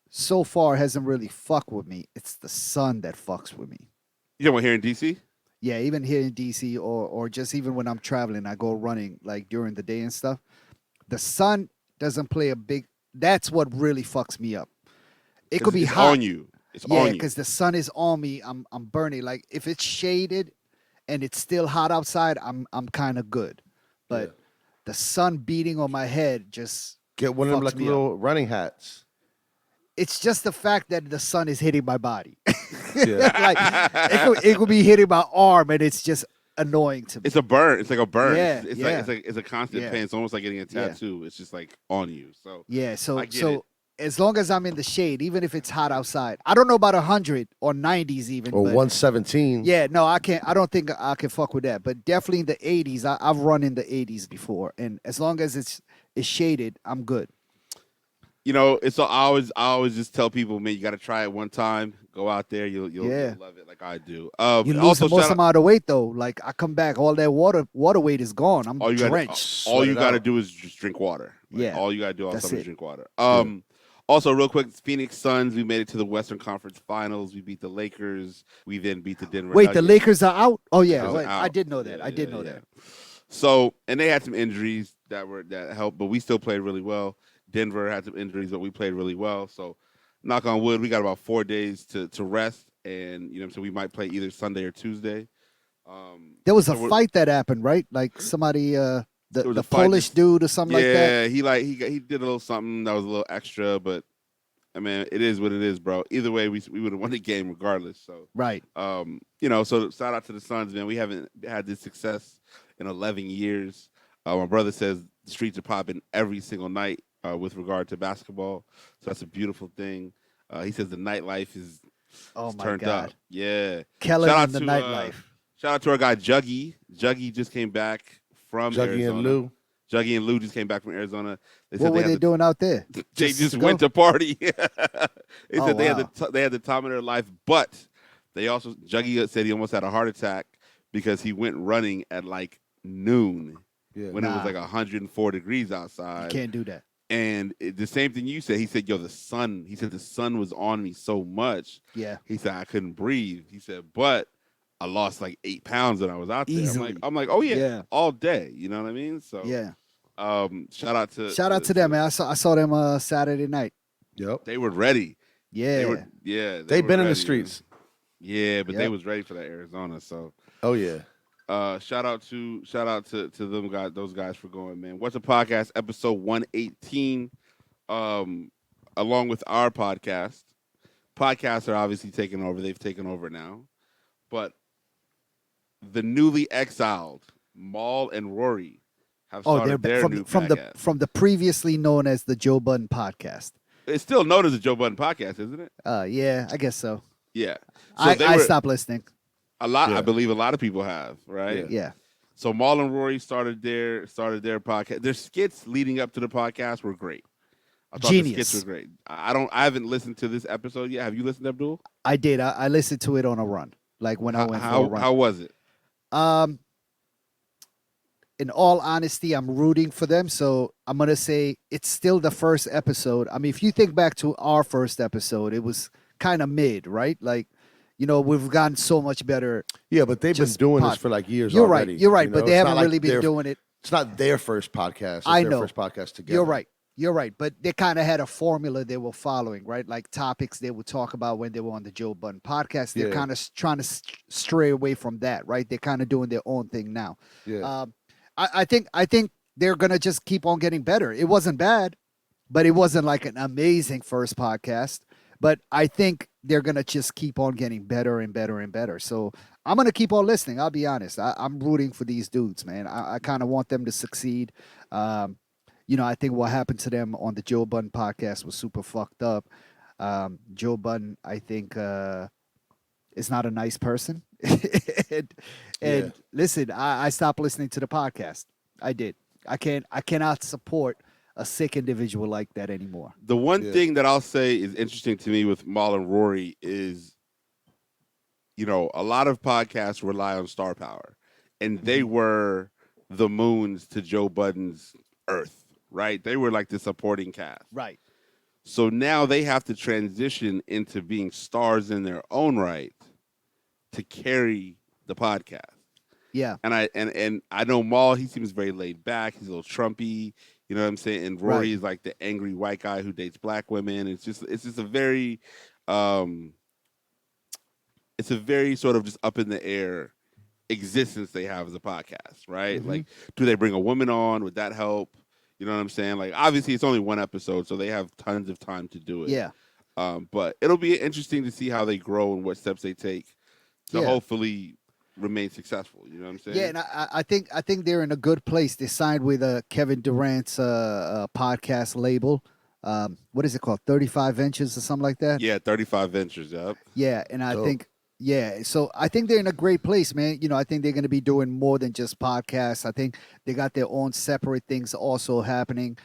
so far hasn't really fucked with me. It's the sun that fucks with me. You know what, here in DC? Yeah, even here in DC or just even when I'm traveling, I go running like during the day and stuff. The sun doesn't play a big. That's what really fucks me up. It could be it's hot. on you. It's Yeah, on you. because the sun is on me. I'm burning. Like if it's shaded and it's still hot outside, I'm kind of good. But Yeah. the sun beating on my head just Get one of them fucks like me little running hats. it's just the fact that the sun is hitting my body. Yeah. like it could be hitting my arm and it's just annoying to me. It's a burn. It's like a burn. Yeah, it's yeah. like it's a constant Yeah. pain. It's almost like getting a Yeah. tattoo. It's just like on you. So Yeah, so I get it. as long as I'm in the shade, even if it's hot outside, I don't know about 100 or 90s even. Or but 117. yeah, no, I can't. I don't think I can fuck with that. But definitely in the 80s, I've run in the 80s before, and as long as it's shaded, I'm good. you know, it's I always just tell people, man, you got to try it one time. Go out there, you'll Yeah. love it like I do. You lose also, the most shout out- amount of weight though. Like I come back, all that water weight is gone. I'm all you drenched. all you Sweat it got to out. do is just drink water. Like, Yeah. all you got to do all That's summer is it. drink water. Also, real quick, Phoenix Suns. We made it to the Western Conference Finals. We beat the Lakers. We then beat the Denver. Wait, the Nuggets. Lakers are out? Oh yeah, Lakers are wait, I out. did know that. Yeah, I did yeah, know yeah. that. So, and they had some injuries that helped, but we still played really well. Denver had some injuries, but we played really well. So, knock on wood, we got about 4 days to rest, and so we might play either Sunday or Tuesday. There was a so we're- fight that happened, right? Like somebody, There was the a fight Polish dude or something like that. Yeah, he did a little something that was a little extra, but I mean, it is what it is, bro. Either way, we would have won the game regardless. So, Right. so shout out to the Suns, man. We haven't had this success in 11 years. My brother says the streets are popping every single night with regard to basketball, so that's a beautiful thing. He says the nightlife is Oh my turned God. up. Yeah. Kellen Shout out and the to, nightlife. Shout out to our guy Juggy. Juggy just came back from Juggy Arizona. and Lou. Juggy and Lou just came back from Arizona. They What were they had doing out there? They just to went go? to party. They Oh, said they wow. had the time of their life, but they also Juggy said he almost had a heart attack because he went running at like noon Yeah. when it was Nah. like 104 degrees You outside. can't do that. And the same thing you said. He said, "Yo, the sun." He said the sun was on me so much. Yeah. He said I couldn't breathe. He said, but I lost like 8 pounds when I was out there. Easily. I'm like, oh yeah, Yeah. all day. You know what I mean? So Yeah. shout out to Shout out to them, man. I saw them Saturday night. Yep. They were ready. Yeah. They were They've were been in ready, the streets. man. Yeah, but they Yep. was ready for that Arizona. So Oh yeah. shout out to them guys, those guys for going, man. What's a podcast episode 118? Along with our podcast. Podcasts are obviously taking over. They've taken over now. But the newly exiled Maul and Rory have Oh, started they're their new from podcast. from the previously known as the Joe Budden podcast. It's still known as the Joe Budden podcast, isn't it? Yeah, I guess so. Yeah. So I they were stopped listening. a lot. Yeah. I believe a lot of people have, right? Yeah. So Maul and Rory started their podcast. Their skits leading up to the podcast were great. I thought the skits were Genius. great. I haven't listened to this episode yet. Have you listened, Abdul? I did. I listened to it on a run, like when I How went for a how, run. how was it? Um, in all honesty, I'm rooting for them. So I'm gonna say it's still the first episode. I mean, if you think back to our first episode, it was kind of mid, right? Like, we've gotten so much better. Yeah, but they've been Just doing this pod- for like years You're already. right. You're right. But they It's not haven't like really been their- doing it. It's not their first podcast. It's I their know. first podcast together. You're right. You're right. But they kind of had a formula they were following, right? Like topics they would talk about when they were on the Joe Budden podcast. They're Yeah. kind of trying to stray away from that, right? They're kind of doing their own thing now. Yeah. I think they're gonna just keep on getting better. It wasn't bad, but it wasn't like an amazing first podcast. But I think they're gonna just keep on getting better and better and better. So I'm gonna keep on listening. I'll be honest. I'm rooting for these dudes, man. I kind of want them to succeed. I think what happened to them on the Joe Budden podcast was super fucked up. Joe Budden, I think, is not a nice person. and Yeah. listen, I stopped listening to the podcast. I did. I cannot support a sick individual like that anymore. The one Yeah. thing that I'll say is interesting to me with Maul and Rory is, a lot of podcasts rely on star power, and they were the moons to Joe Budden's Earth, right? They were like the supporting cast. Right. So now they have to transition into being stars in their own right to carry the podcast. Yeah. And I know Maul, he seems very laid back. He's a little Trumpy, you know what I'm saying? And Rory Right. is like the angry white guy who dates black women. It's a very sort of just up in the air existence they have as a podcast, right? Mhm. Like, do they bring a woman on? Would that help? You know what I'm saying? Like, obviously it's only one episode, so they have tons of time to do it. Yeah. But it'll be interesting to see how they grow and what steps they take to Yeah. hopefully remain successful. You know what I'm saying? Yeah, and I think they're in a good place. They signed with Kevin Durant's podcast label. What is it called? 35 Ventures or something like that. Yeah, 35 Ventures, yep. Yeah, and I Dope. think so I think they're in a great place, man. I think they're going to be doing more than just podcasts. I think they got their own separate things also happening,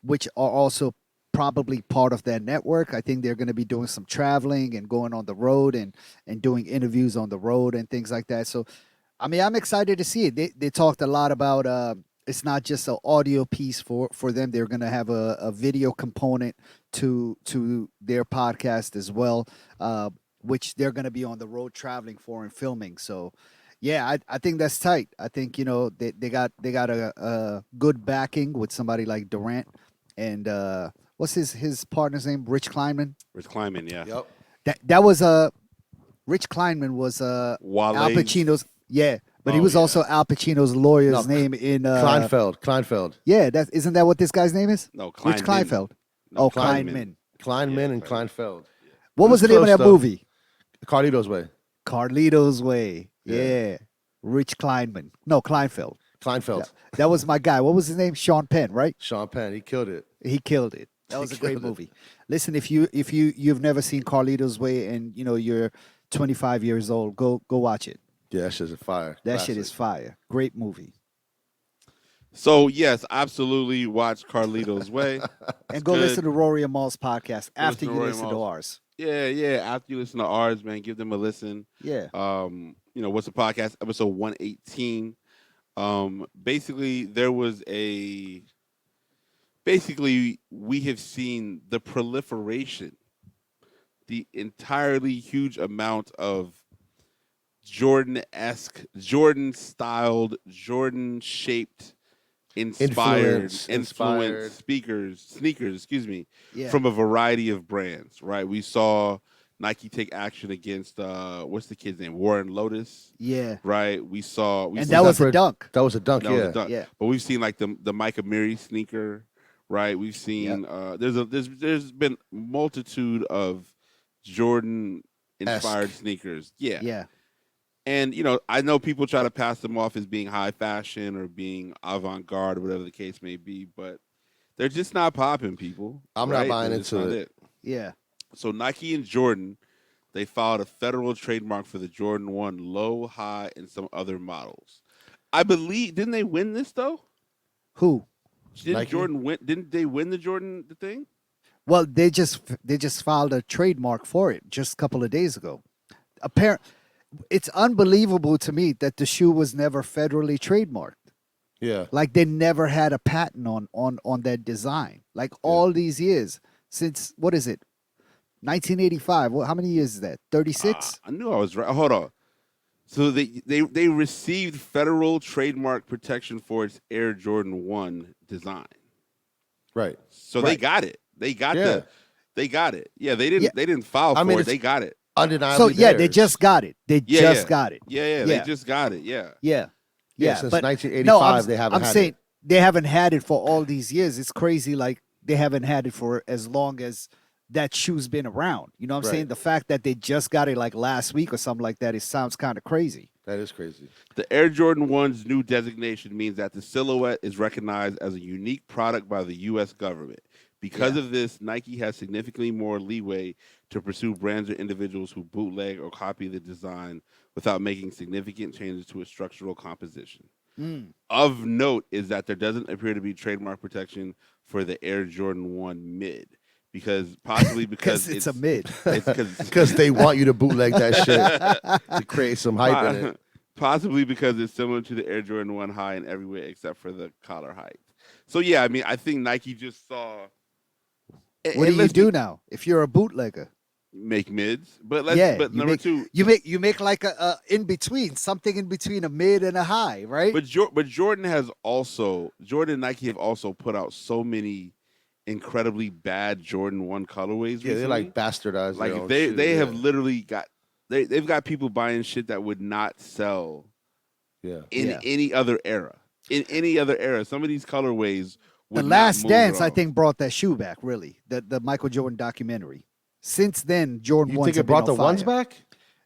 which are also probably part of their network. I think they're going to be doing some traveling and going on the road and doing interviews on the road and things like that. So, I mean, I'm excited to see it. They talked a lot about it's not just an audio piece for them. They're going to have a video component to their podcast as well, which they're going to be on the road traveling for and filming. So, yeah, I think that's tight. I think they got a good backing with somebody like Durant and what's his partner's name? Rich Kleinman. Rich Kleiman, yeah. Yep. That was Rich Kleinman was Al Wale's- Pacino's. Yeah, but he Oh, was yeah. also Al Pacino's lawyer's No, name in Kleinfeld. Yeah, isn't that what this guy's name is? No, Rich Kleinman. Kleinfeld. No, Oh, Kleinman. Kleinman. Kleinman and Kleinman. Kleinfeld. What was the name of close, that though. movie? Carlito's Way. Carlito's Way. Yeah. Yeah. Rich Kleinman. No, Kleinfeld. Kleinfeld. Yeah. That was my guy. What was his name? Sean Penn, right? Sean Penn. He killed it. He killed it. That He was a great killed it. movie. Listen, if you've never seen Carlito's Way and you're 25 years old, go watch it. Yeah, that shit's a fire. That shit Classic. is fire. Great movie. So, yes, absolutely watch Carlito's Way. And go good. listen to Rory and Maul's podcast after listen to you Rory listen to Maul's. ours. Yeah. After you listen to ours, man, give them a listen. Yeah. What's the podcast? Episode 118. Basically, we have seen the proliferation, the entirely huge amount of Jordan-esque, Jordan-styled, Jordan-shaped, inspired sneakers, Yeah. from a variety of brands, right? We saw Nike take action against what's the kid's name? Warren Lotus, Yeah. right? We saw And seen that was for- a dunk. That was a dunk, that was yeah. a dunk. Yeah. But we've seen like the Micah Miri sneaker, right? We've seen there's been multitude of Jordan inspired sneakers. Yeah. Yeah. And I know people try to pass them off as being high fashion or being avant-garde, whatever the case may be, but they're just not popping, people. I'm not right? buying They're just into not it. Yeah. So Nike and Jordan, they filed a federal trademark for the Jordan 1 low, high, and some other models. I believe didn't they win this though? Who? Didn't Nike? Jordan win? Didn't they win the thing? Well, they just filed a trademark for it just a couple of days ago. It's unbelievable to me that the shoe was never federally trademarked. Yeah. Like they never had a patent on that design. Like all these years since what is it? 1985. Well, how many years is that? 36? I knew I was right. Hold on. So they received federal trademark protection for its Air Jordan 1 design. Right. So they got it. They got they got it. Yeah, they didn't file for it. They got it. Undeniably. So they theirs. just got it. They just got it. Yeah, they just got it. Yeah. Yeah. Yeah, since but 1985, no, they haven't I'm had saying it. they haven't had it for all these years. It's crazy. Like they haven't had it for as long as that shoe's been around. You know what I'm saying? Right. The fact that they just got it like last week or something like that, it sounds kind of crazy. That is crazy. The Air Jordan 1's new designation means that the silhouette is recognized as a unique product by the U.S. government. Because of this, Nike has significantly more leeway to pursue brands or individuals who bootleg or copy the design without making significant changes to its structural composition. Of note is that there doesn't appear to be trademark protection for the Air Jordan 1 mid. Possibly because it's a mid. Because they want you to bootleg that shit to create some hype in it. Possibly because it's similar to the Air Jordan 1 high in every way except for the collar height. So yeah, I mean, I think Nike just saw. What do you do now if you're a bootlegger? Make mids, but number two, you make like a in between, something in between a mid and a high, right? But Jordan and Nike have also put out so many incredibly bad Jordan 1 colorways. Yeah, recently. they like bastardized. Like they have literally got they've got people buying shit that would not sell in any other era. In any other era, some of these colorways. The Last Dance, I think, brought that shoe back. Really, the Michael Jordan documentary. Since then, Jordan 1s. You think it brought the ones back?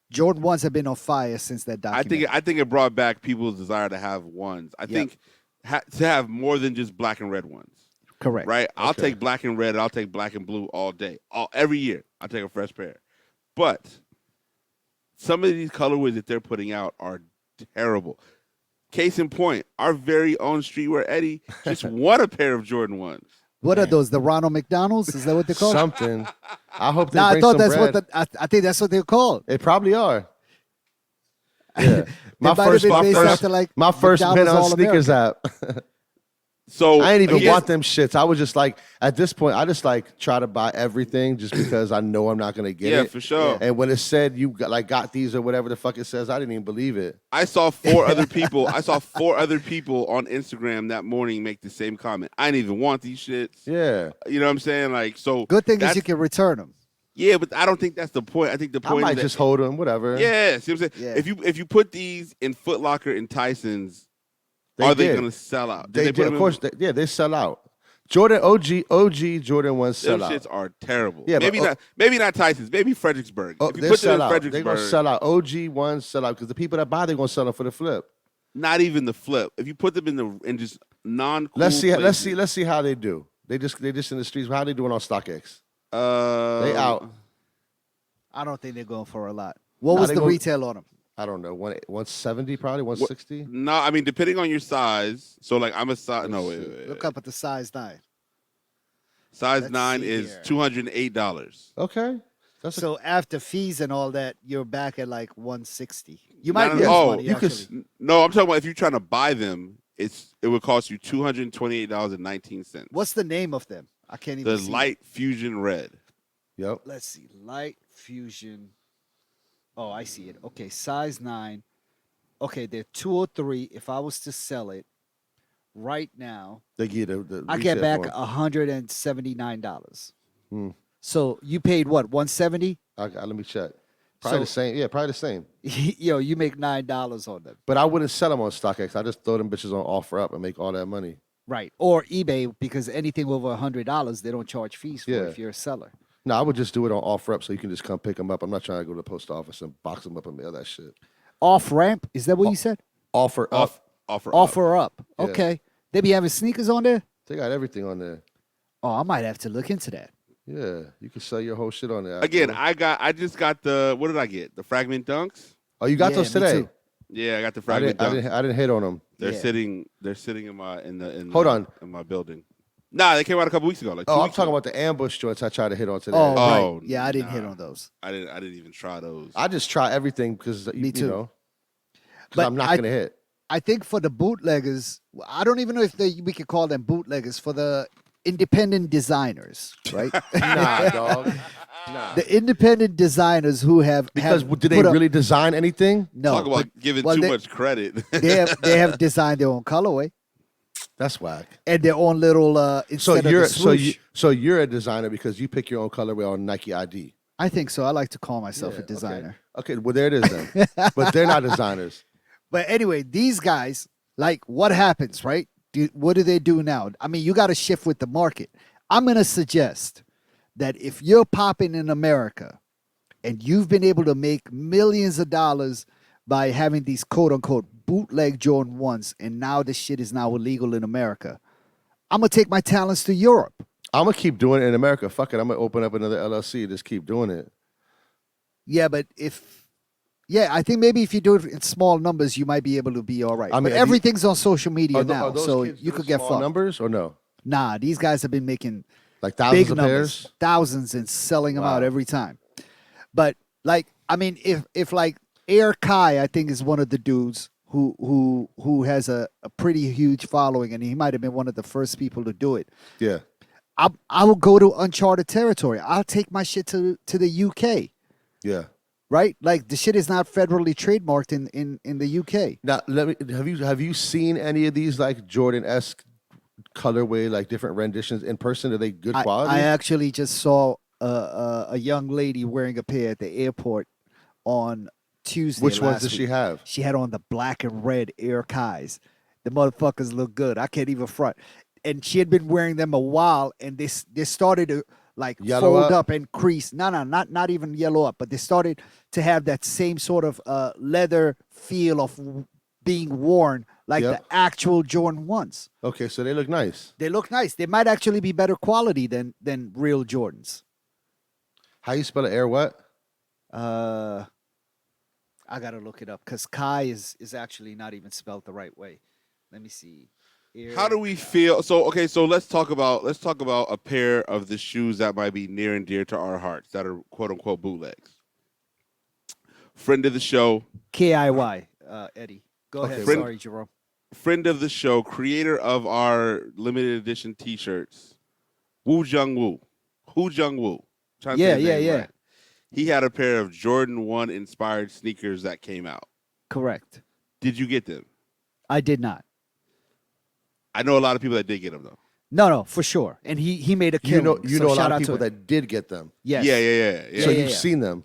Jordan 1s have been on fire since that documentary. I think it brought back people's desire to have ones. I think to have more than just black and red ones. Correct. Right? I'll take black and red. I'll take black and blue all day. Every year, I'll take a fresh pair. But some of these colorways that they're putting out are terrible. Case in point, our very own Streetwear Eddie just won a pair of Jordan 1s. What are those? The Ronald McDonald's? Is that what they're called? Something. I hope they I bring thought some that's bread. what I think that's what they're called. They probably are. Yeah. my might have first been based after, like, my first McDonald's bid on All sneakers app. So I didn't even want them shits. I was just like, at this point, I just like try to buy everything just because I know I'm not gonna get it. Yeah, for sure. And when it said you got these or whatever the fuck it says, I didn't even believe it. I saw four other people on Instagram that morning make the same comment. I didn't even want these shits. Yeah. You know what I'm saying? Like, so Good thing is you can return them. Yeah, but I don't think that's the point. I think the point I might is that, just hold them, whatever. Yeah, see what I'm saying? Yeah. If you put these in Foot Locker and Tyson's, They are they did. going to sell out? They put did. them Of course, they sell out. Jordan OG Jordan 1 Them sell out. shits are terrible. Yeah, maybe not Tyson's. Maybe Fredericksburg. Oh, If you they put them sell in out. They're Fredericksburg, gonna sell out. OG 1 sell out because the people that buy, they're gonna sell them for the flip. not even the flip. If you put them in just non-cool Let's see places. how they do. They just in the streets. How they doing on StockX? They They out. I don't think they're going for a lot. What Nah, was they the go- retail on them? I don't know. 170 probably 160. No, I mean depending on your size. So like I'm a size. No, wait. Look up at the size 9. Size Let's 9 see is here. $208. Okay. So after fees and all that, you're back at like 160. You No, might no, lose no. money. You could actually. No, I'm talking about if you're trying to buy them, it would cost you $228.19. What's the name of them? I can't even The see. Light Fusion Red. Yep. Let's see. Light Fusion. Oh, I see it. Okay, size 9. Okay, they're 203. If I was to sell it right now, They give you the I get resale back for 'em. $179. Hmm. So you paid what? 170? Let me check. Probably So- the same. Yeah, probably the same. Yo, you make $9 on them. But I wouldn't sell them on StockX. I just throw them bitches on offer up and make all that money. Right. Or eBay, because anything over $100, they don't charge fees for Yeah. if you're a seller. No, I would just do it on offer up so you can just come pick them up. I'm not trying to go to the post office and box them up and mail that shit. Off ramp? Is that what you said? Offer up. Offer Up. Yeah. Okay. They be having sneakers on there? They got everything on there. Oh, I might have to look into that. Yeah, you can sell your whole shit on there. Again, I just got the, what did I get? The Fragment Dunks? Oh, you got Yeah, those me today? too. Yeah, I got the I Fragment didn't, I Dunks. didn't. I didn't hit on them. They're Yeah. sitting. They're sitting in my Hold on. in my building. Nah, they came out a couple weeks ago. Like 2 Oh, I'm weeks talking ago. about the ambush joints I tried to hit on today. Oh, Oh, right. Yeah, I didn't hit nah. on those. I didn't even try those. I just try everything because Me too. you know, because But I'm not I- gonna hit. I think for the bootleggers, I don't even know if we could call them bootleggers, for the independent designers, right? Nah, dog. Nah. The independent designers who have Because have did they put up- really design anything? no Talk about but- giving well, too they, much credit. they have designed their own colorway That's whack. and their own little So instead of you're the swoosh. so you're a designer because you pick your own colorway on Nike ID. I think so. I like to call myself Yeah, a designer. Okay, well there it is then. But they're not designers. But anyway, these guys, like, what happens, right? What do they do now? I mean, you got to shift with the market. I'm going to suggest that if you're popping in America and you've been able to make millions of dollars by having these quote unquote bootleg Jordan 1s, and now this shit is now illegal in America, I'm going to take my talents to Europe. I'm gonna keep doing it in America. Fuck it. I'm gonna open up another LLC. Just keep doing it. Yeah, but I think maybe if you do it in small numbers, you might be able to be all right. I mean, but have you- everything's on social media now, Are those so kids you doing could get small fucked. numbers or no? Nah, these guys have been making Like thousands big of numbers, pairs. thousands, and selling them out Wow. every time. But like, I mean, if like Air Kai, I think is one of the dudes who has a pretty huge following, and he might have been one of the first people to do it. Yeah. I will go to uncharted territory. I'll take my shit to the UK, Yeah. right? Like the shit is not federally trademarked in the UK. Now let me have you seen any of these like Jordan-esque colorway, like different renditions in person? Are they good quality? I actually just saw a young lady wearing a pair at the airport on Tuesday. Which ones last does she week. have? She had on the black and red Air Kais. The motherfuckers look good. I can't even front. And she had been wearing them a while, and they started to like Yellow fold up? up and crease. No, not even yellow up, but they started to have that same sort of leather feel of being worn like Yep. the actual Jordan 1s. Okay, so they look nice. They look nice. They might actually be better quality than real Jordans. How you spell it? Air what? I gotta look it up because Kai is actually not even spelled the right way. Let me see. How do we feel? So okay, so let's talk about a pair of the shoes that might be near and dear to our hearts that are quote unquote bootlegs. Friend of the show, KIY, Eddie? Go Okay, ahead. friend- Sorry, Jerome. friend of the show, creator of our limited edition T-shirts, Woo Jung Woo. Trying to say Yeah, his yeah, name yeah. right. He had a pair of Jordan 1 inspired sneakers that came out. Correct. Did you get them? I did not. I know a lot of people that did get them though. No, for sure. And he made a You killing. know, you so know a shout lot out of to people him. that did get them. Yes. Yeah. So Yeah, you've yeah. seen them.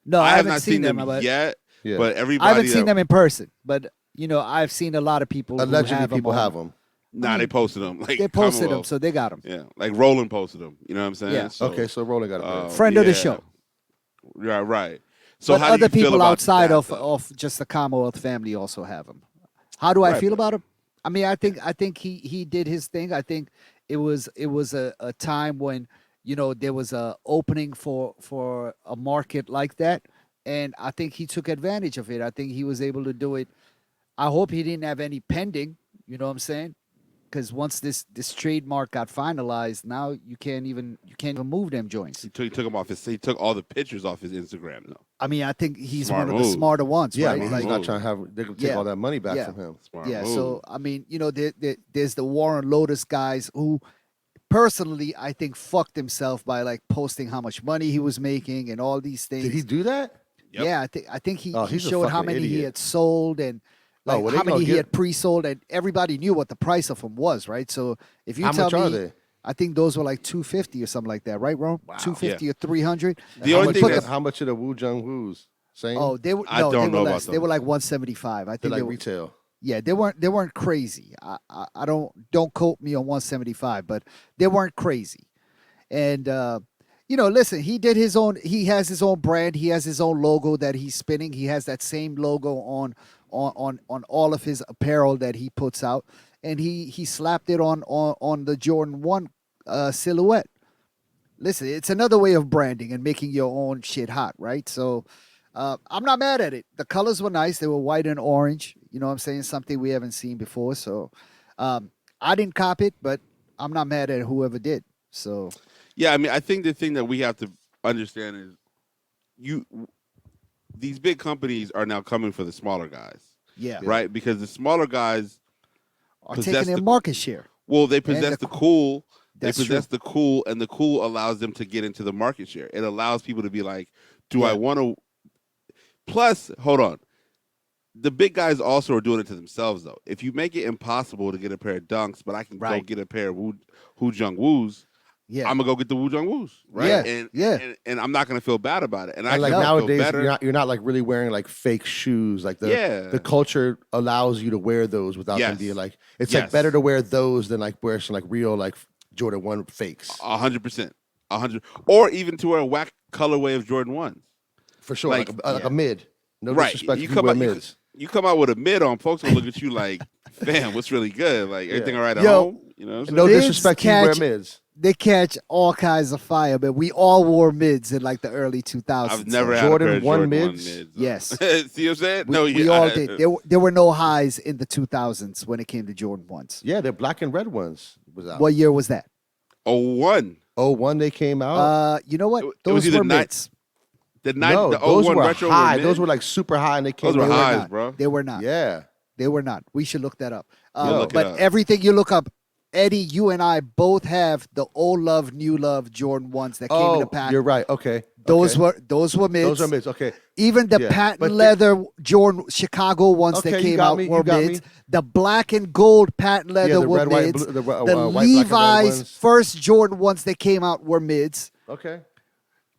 No, I have not haven't seen them but yet, Yeah. but everybody I haven't seen that- them in person. But I've seen a lot of people. who Allegedly, have people them have on- them. Nah, they posted them. Like They posted them, Commonwealth. so they got them. Yeah, like Roland posted them. You know what I'm saying? Yeah. So, Okay, so Roland got a pair. Friend of the yeah. show. Yeah, right. So But how do other you feel people about outside that, of though? of just the Commonwealth family also have them. How do I Right, feel but- about him? I mean, I think he did his thing. I think it was a time when there was a opening for a market like that, and I think he took advantage of it. I think he was able to do it. I hope he didn't have any pending. You know what I'm saying? Because once this trademark got finalized, now you can't even move them joints. He took him off his. He took all the pictures off his Instagram though. I mean, I think he's Smart one of the move. smarter ones, Yeah, I right? mean, Like, he's not trying to have. They're gonna take Yeah. all that money back Yeah. from him. Smart yeah, move. so I mean, there's the Warren Lotus guys who, personally, I think fucked himself by like posting how much money he was making and all these things. Did he do that? Yep. Yeah, I think he, Oh, he he's a showed how fucking many he idiot. had sold and Oh, like well, they how gonna many he get- had pre-sold, and everybody knew what the price of them was, right? So if you How tell much me, are they? I think those were like 250 or something like that, right, Ron? Wow. 250 or 300. The How only much thing are that's- the- how much are the Woo Jung Woos? Same. Oh, they were I no, don't they know were about less. They were those. like 175. I they're think like they were, retail. yeah, they weren't crazy. I don't quote me on 175, but they weren't crazy. And listen, he did his own. He has his own brand. He has his own logo that he's spinning. He has that same logo on all of his apparel that he puts out, and he slapped it on the Jordan 1 silhouette. Listen, it's another way of branding and making your own shit hot, right? So I'm not mad at it. The colors were nice. They were white and orange. You know what I'm saying? Something we haven't seen before. So I didn't cop it, but I'm not mad at whoever did. So Yeah, I mean, I think the thing that we have to understand is you these big companies are now coming for the smaller guys, yeah, right? Because the smaller guys are possess taking their the market share. well, they And possess the the cool. They That's possess true. the cool, and the cool allows them to get into the market share. It allows people to be like, "Do I Yeah, want to?" Plus, hold on, the big guys also are doing it to themselves though. If you make it impossible to get a pair of dunks, but I can go right. get a pair of Wu Jung Woos, Yeah, I'm gonna go get the Wu Jung Woos, right? yeah, And, yeah. and I'm not gonna feel bad about it, and I And like actually No. feel nowadays, better. you're not like really wearing like fake shoes. Like Yeah. the culture allows you to wear those without them Yes. being like. It's like Yes. better to wear those than like wear some like real like Jordan 1 fakes 100%, 100, or even to wear a whack colorway of Jordan ones. for sure. Like, Like a mid. No right? disrespect You if you come wear out, mids. you come out with a mid on, folks will look at you like, "Fam, what's really good? Like everything Yeah. all right at Yo, home?" You know what I'm No saying? Mids disrespect if you wear catch- mids. They catch all kinds of fire, but we all wore mids in like the early 2000s. I've never so had Jordan a pair of 1 Jordan mids? 1 mids. Yes. See what I'm saying? we, No, we yeah, all did. There were no highs in the 2000s when it came to Jordan ones. Yeah, they're black and red ones. Was out. What year was that? Oh, one. Oh, one they came out. You know what? It was Those either were ni- mids. The No, the those 01 were retro high. were Those mid? were like super high, and they came. Those were They were highs, not. bro. They were not. Yeah. They were not. We should look that up. Yeah, look it But up. everything you look up, Eddie, you and I both have the old love, new love Jordan ones that came in Oh, the pack. you're right. Okay. Those okay. were mids. Those are mids. Okay. Even the Yeah, patent but leather Jordan Chicago ones Okay, that you came got out me, you were got mids. me. The black and gold patent leather Yeah, the were red, white, and mids. blue, the the white, black, and red Levi's ones. first Jordan ones that came out were mids. Okay.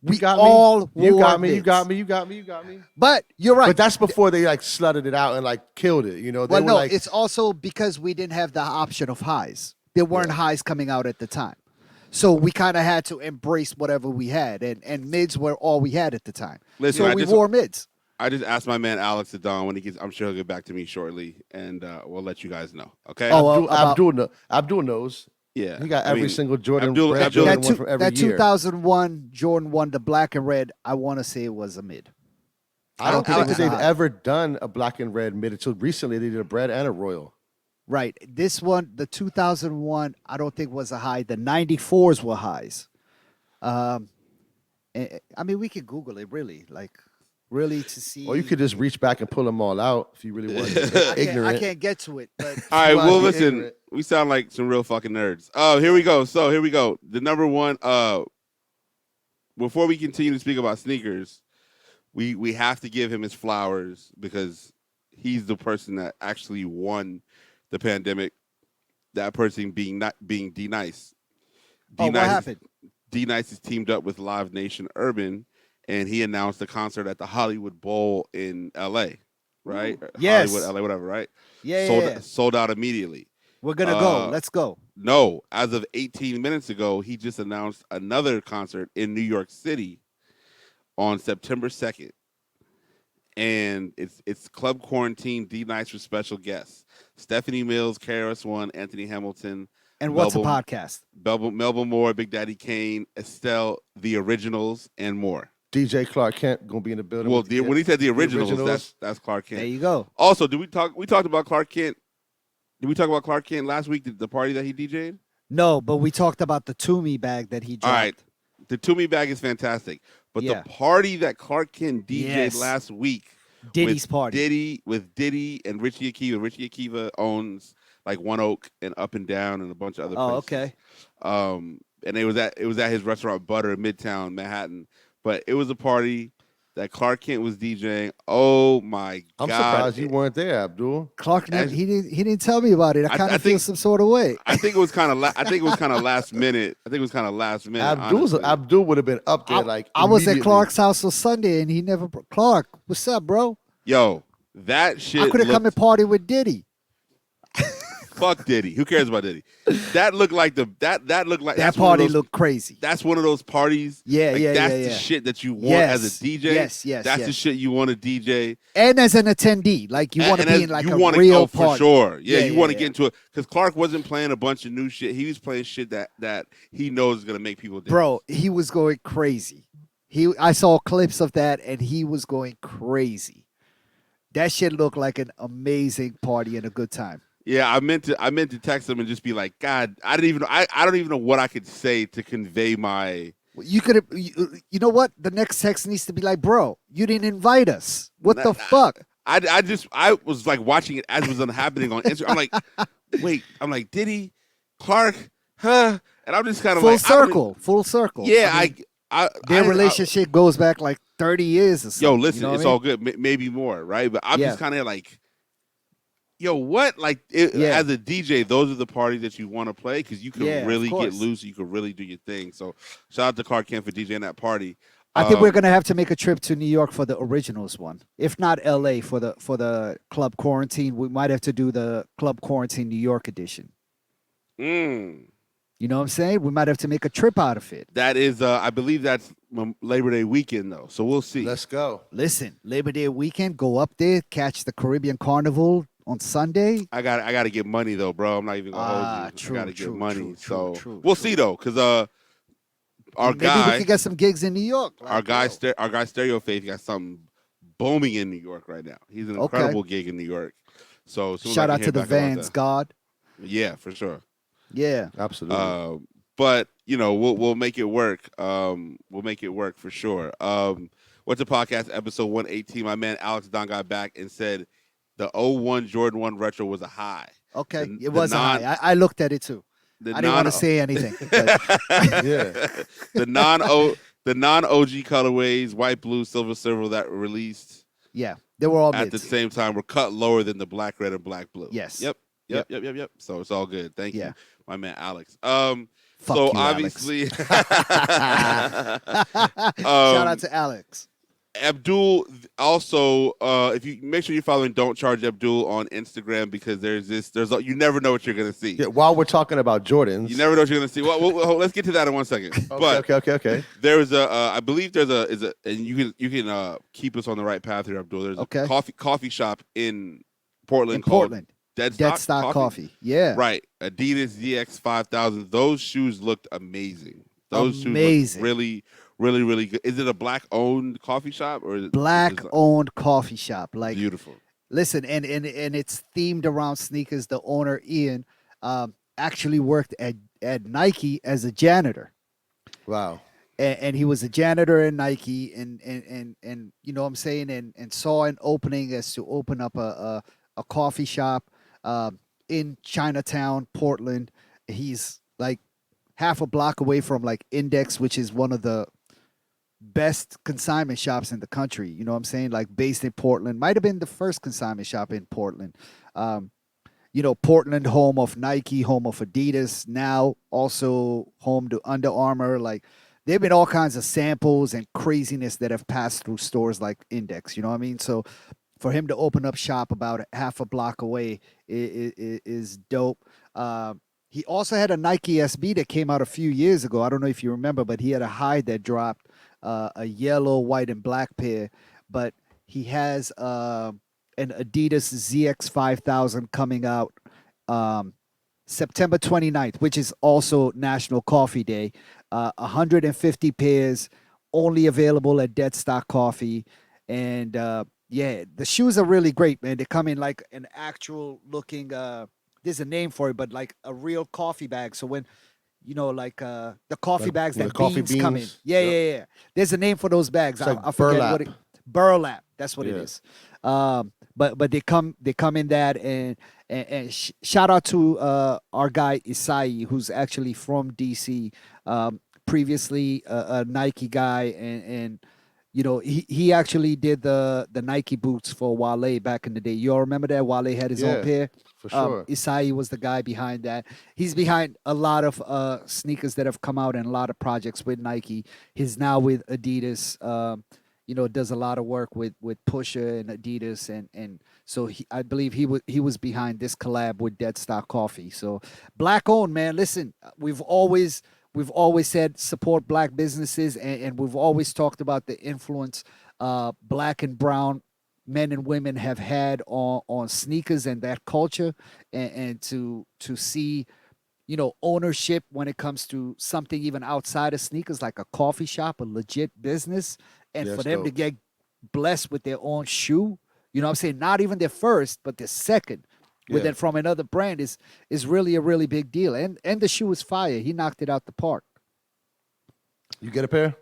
We got all me. You wore got me. You mids. got me. You got me. You got me. But you're right. But that's before they like slutted it out and like killed it. You know, they well, were no, like, it's also because we didn't have the option of highs. There weren't highs coming out at the time. So we kind of had to embrace whatever we had, and mids were all we had at the time. Listen, so I we just- wore mids. I just asked my man Alex at Dawn when he gets. I'm sure he'll get back to me shortly, and we'll let you guys know. Okay? Oh, Abdul knows. yeah. He got I every mean, single Jordan, Abdul- red Abdul- Jordan That, one from every that year. 2001 Jordan 1, the black and red, I want to say it was a mid. I don't I think was that they've high. ever done a black and red mid until recently. They did a red and a royal. Right. This one, the 2001, I don't think was a high. The 94s were highs. I mean, we could Google it, really. Like, really to see. Or you could just reach back and pull them all out if you really want to I be can't, ignorant. I can't get to it, but All right. Why Well, be listen. ignorant? We sound like some real fucking nerds. Oh, here we go. So here we go. The number one. Before we continue to speak about sneakers, we have to give him his flowers because he's the person that actually won the pandemic. That person being D Nice. oh, what happened? D Nice has teamed up with Live Nation Urban, and he announced a concert at the Hollywood Bowl in L.A. Right? Or Yes. Hollywood, L.A. Whatever. Right? Yeah, sold, yeah, yeah. sold out immediately. We're gonna go. uh, Let's go. No, as of 18 minutes ago, he just announced another concert in New York City on September 2nd. And it's Club Quarantine, D Nice with special guests. Stephanie Mills, KRS-One, Anthony Hamilton, And what's a Melbourne- podcast? Melba Moore, Big Daddy Kane, Estelle, The Originals, and more. DJ Clark Kent gonna be in the building. Well, with when he said The Originals, Originals. that's Clark Kent. There you go. Also, we talked about Clark Kent. Did we talk about Clark Kent last week, the party that he DJ'd? No, but we talked about the Toomey bag that he dropped. All right. The Toomey bag is fantastic. But Yeah. the party that Clark Kent DJ'd Yes. last week Diddy's with party. Diddy and Richie Akiva. Richie Akiva owns like One Oak and Up and Down and a bunch of other Oh, places. okay. And it was at his restaurant Butter in Midtown Manhattan. But it was a party that Clark Kent was DJing. Oh my I'm God. surprised you weren't there, Abdul. Clark, As- he didn't tell me about it. I I kind of feel think- some sort of way. I think it was kind of last minute. honestly. Abdul would have been up there like I was at immediately. Clark's house on Sunday, and he never. Clark, what's up, bro? Yo, that shit I could have come and looked- party with Diddy. Fuck Diddy. Who cares about Diddy? That looked like that looked like That that's one of party those- looked crazy. That's one of those parties. Yeah, like, yeah, that's yeah, the yeah. shit that you want Yes, as a DJ. yes, That's the yes. shit you want to DJ. And as an attendee, like you want to And be as- in like you a wanna- real oh, for party. sure. Yeah, Yeah, you yeah, want to yeah. get into it because Clark wasn't playing a bunch of new shit. He was playing shit that he knows is gonna make people dance. Bro, he was going crazy. I saw clips of that, and he was going crazy. That shit looked like an amazing party and a good time. Yeah, I meant to text him and just be like, God, I don't even know what I could say to convey my. You could have, you know what? The next text needs to be like, bro, you didn't invite us. What Nah, the fuck? I was like watching it as it was happening on Instagram. I'm like, wait, I'm like, did he, Clark, huh? And I'm just kind of Full like, I don't circle, full circle. yeah, I mean, I their relationship goes back like 30 years or something. yo, listen, you know it's what I all mean? good, maybe more, right? But I'm Yeah. just kind of like, yo, what? Like, Yeah. as a DJ, those are the parties that you want to play because you can Yeah, of really get course. loose, you can really do your thing. So, shout out to Clark Kent for DJing that party. I think we're gonna have to make a trip to New York for the originals one. If not LA for the Club Quarantine, we might have to do the Club Quarantine New York edition. Mm, You know what I'm saying? We might have to make a trip out of it. that is, I believe that's Labor Day weekend though, so we'll see. Let's go. Listen, Labor Day weekend, go up there, catch the Caribbean Carnival on Sunday. I got to get money though, bro. I'm not even gonna hold you. True, I got to true, get money, true, so true, we'll true. see though, because our Maybe we guy, could get some gigs in New York. Like, our guy, yo. our guy Stereo Faith got something booming in New York right now. He's an Okay. incredible gig in New York. So as soon as I Shout can out hear to the back about Vans that- God. Yeah, for sure. Yeah. Absolutely. But you know, we'll make it work. We'll make it work for sure. What's the podcast episode 118? My man Alex Don got back and said the '01 Jordan 1 retro was a high. Okay. The- It the was a non- high. I looked at it too. The I didn't want to say anything. But Yeah. the non OG colorways, white, blue, silver that were released yeah, they were all at the mids. same time were cut lower than the black, red, and black, blue. Yes. Yep. So it's all good. Thank Yeah. you, my man Alex. Fuck So you, Alex. obviously, Shout out to Alex. Abdul also, if you make sure you're following Don't Charge Abdul on Instagram because you never know what you're gonna see. Yeah, while we're talking about Jordans. You never know what you're gonna see. Well, let's get to that in 1 second. But Okay. there is I believe there's and you can keep us on the right path here, Abdul. There's Okay. a coffee shop in Portland In called Portland. Dead Dead Stock Coffee. Yeah. Right, Adidas ZX 5000. Those shoes looked amazing. Those shoes Amazing. looked really, really, really good. Is it a black-owned coffee shop or is it Black is it owned coffee shop. Like, beautiful? listen, and it's themed around sneakers. The owner, Ian, actually worked at Nike as a janitor. Wow. And he was a janitor at Nike and you know what I'm saying, and saw an opening as to open up a coffee shop in Chinatown, Portland. He's like half a block away from like Index, which is one of the best consignment shops in the country. You know what I'm saying? Like based in Portland. Might have been the first consignment shop in Portland. You know, Portland, home of Nike, home of Adidas, now also home to Under Armour. Like there have been all kinds of samples and craziness that have passed through stores like Index. You know what I mean? So for him to open up shop about half a block away is dope. He also had a Nike SB that came out a few years ago. I don't know if you remember, but he had a high that dropped, a yellow, white, and black pair. But he has an Adidas ZX 5000 coming out September 29th, which is also National Coffee Day. 150 pairs, only available at Dead Stock Coffee. And yeah, the shoes are really great, man. They come in like an actual looking, there's a name for it, but like a real coffee bag. So when, you know, like the coffee Like bags when that the coffee beans come in. beans? Yeah, Yep. yeah. There's a name for those bags. It's like I forget what burlap. burlap. That's what it Yeah. is. But they come in that and shout out to our guy Isai, who's actually from DC, previously a Nike guy, and you know he actually did the Nike boots for Wale back in the day. You all remember that Wale had his own Yeah, pair. For sure. Isai was the guy behind that. He's behind a lot of sneakers that have come out and a lot of projects with Nike. He's now with Adidas. You know, does a lot of work with Pusha and Adidas, and so I believe he was behind this collab with Dead Stock Coffee. So black owned, man. Listen, we've always said support black businesses, and we've always talked about the influence black and brown men and women have had on sneakers and that culture, and to see, you know, ownership when it comes to something even outside of sneakers, like a coffee shop, a legit business, and Yeah, for it's them to dope. get blessed with their own shoe, You know what I'm saying? Not even their first, but their second. With Yeah. it from another brand is really a really big deal. And the shoe was fire. He knocked it out the park. You get a pair?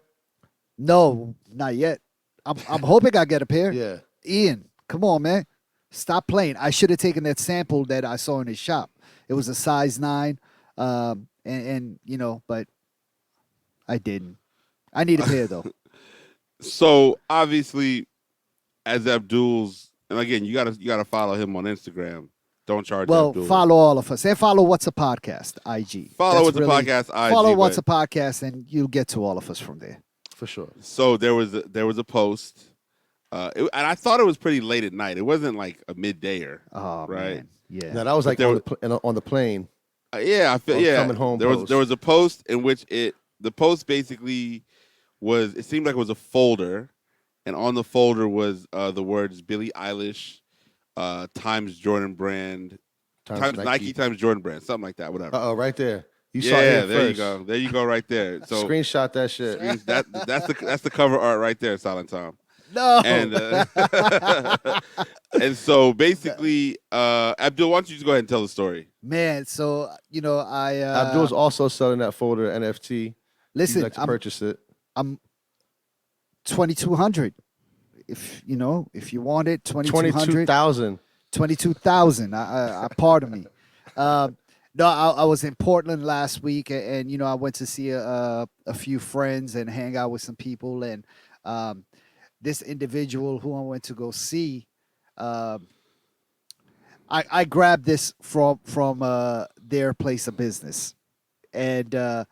No, not yet. I'm hoping I get a pair. Yeah. Ian, come on, man. Stop playing. I should have taken that sample that I saw in his shop. It was a size 9. And you know, but I didn't. I need a pair though. So obviously, as Abdul's, and again, you gotta follow him on Instagram. Don't charge Well, Abdul. follow all of us. And follow Whats'a Podcast, IG. Follow That's Whats'a Podcast, IG, Follow but- Whats'a Podcast, and you'll get to all of us from there. For sure. So there was a post, and I thought it was pretty late at night. It wasn't like a middayer. Oh, Right. man. Yeah. Now that was like there on the plane. Yeah, I feel Or yeah. coming home there was post. there was a post in which the post basically was, it seemed like it was a folder, and on the folder was the words Billie Eilish, times Jordan Brand, times Nike times Jordan Brand, something like that, whatever. Right there. You saw it Yeah, here there you first. go. There you go, right there. So Screenshot that shit. that's the cover art right there, Silent Tom. No. And and so basically, Abdul, why don't you just go ahead and tell the story? Man, so you know, Abdul's also selling that folder NFT. listen, You'd like to purchase it. I'm 2,200. If you know, if you want it, 2,200. 22,000. 22,000. I pardon me. No, I was in Portland last week, and you know, I went to see a few friends and hang out with some people, and this individual who I went to go see, I grabbed this from their place of business, and I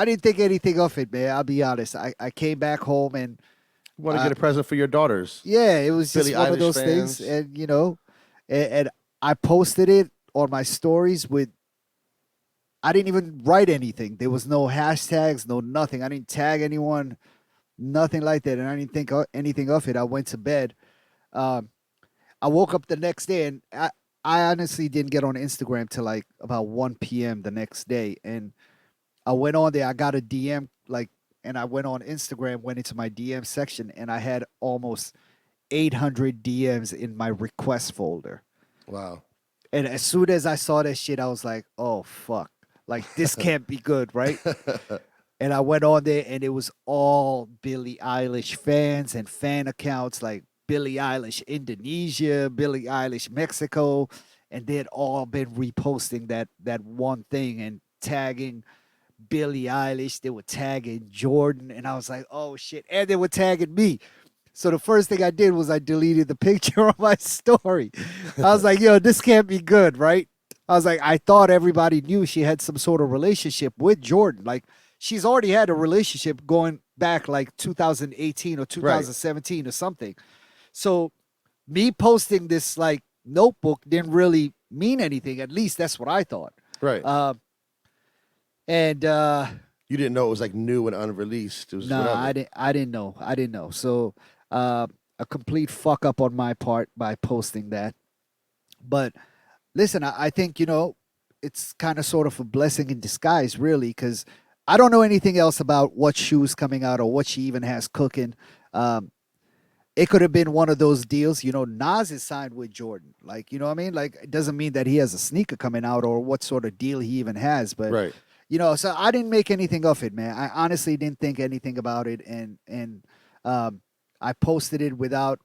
didn't think anything of it, man. I'll be honest. I came back home and You want to get a present for your daughters. yeah, it was just Billie one of Eilish those fans. things, and you know, and I posted it on my stories with. I didn't even write anything. There was no hashtags, no nothing. I didn't tag anyone, nothing like that, and I didn't think anything of it. I went to bed. I woke up the next day, and I honestly didn't get on Instagram till like about 1 p.m. the next day, and I went on there. I got a DM and I went on Instagram, went into my DM section, and I had almost 800 DMs in my request folder. Wow. And as soon as I saw that shit, I was like, oh, fuck. Like, this can't be good, right? And I went on there, and it was all Billie Eilish fans and fan accounts, like Billie Eilish Indonesia, Billie Eilish Mexico, and they'd all been reposting that one thing and tagging Billie Eilish. They were tagging Jordan, and I was like, oh, shit. And they were tagging me. So the first thing I did was I deleted the picture of my story. I was like, yo, this can't be good, right? I was like, I thought everybody knew she had some sort of relationship with Jordan. Like, she's already had a relationship going back like 2018 or 2017 or something. So me posting this like notebook didn't really mean anything. At least that's what I thought. Right. And You didn't know it was like new and unreleased. It was no, whatever. I didn't know. So a complete fuck up on my part by posting that. But listen, I think, you know, it's kind of sort of a blessing in disguise, really, because I don't know anything else about what shoes coming out or what she even has cooking. It could have been one of those deals, you know, Nas is signed with Jordan. Like, you know what I mean? Like, it doesn't mean that he has a sneaker coming out or what sort of deal he even has. But, Right. you know, so I didn't make anything of it, man. I honestly didn't think anything about it. And I posted it without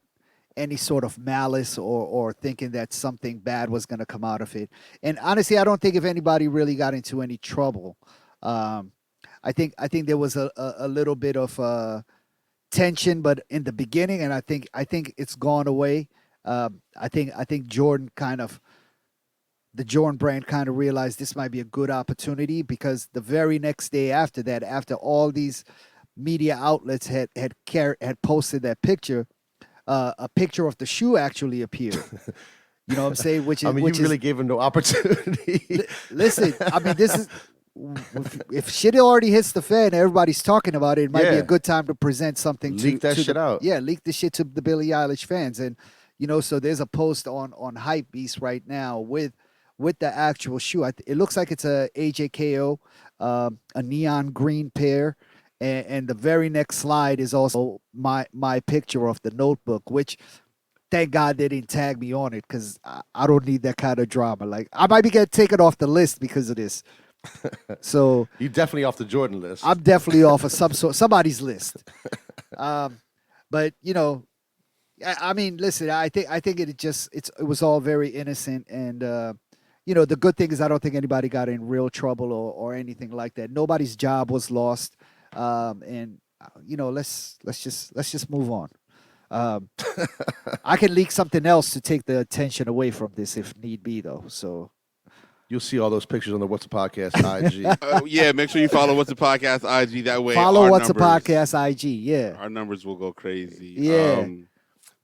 any sort of malice or thinking that something bad was going to come out of it. And honestly, I don't think if anybody really got into any trouble. I think there was a little bit of tension, but in the beginning, and I think it's gone away. I think Jordan the Jordan brand kind of realized this might be a good opportunity, because the very next day after that, after all these media outlets had posted that picture, a picture of the shoe actually appeared. You know what I'm saying? Which is, I mean, you really gave him no opportunity. Listen, I mean, this is if shit already hits the fan, everybody's talking about it. It might be Yeah. a good time to present something. Leak that to shit out. Yeah, leak the shit to the Billie Eilish fans, and you know, so there's a post on Hypebeast right now with the actual shoe. It looks like it's a AJKO, a neon green pair, and the very next slide is also my picture of the notebook, which thank God they didn't tag me on it because I don't need that kind of drama. Like I might be getting taken off the list because of this. So You definitely off the Jordan list. I'm definitely off of somebody's list. But I mean, listen, I think it was all very innocent, and the good thing is I don't think anybody got in real trouble or anything like that. Nobody's job was lost, and let's just move on. I can leak something else to take the attention away from this if need be, though. So You'll see all those pictures on the What's a Podcast IG. Yeah, make sure you follow What's a Podcast IG. That way, follow our What's a numbers, Podcast IG. Yeah, Our numbers will go crazy. Yeah.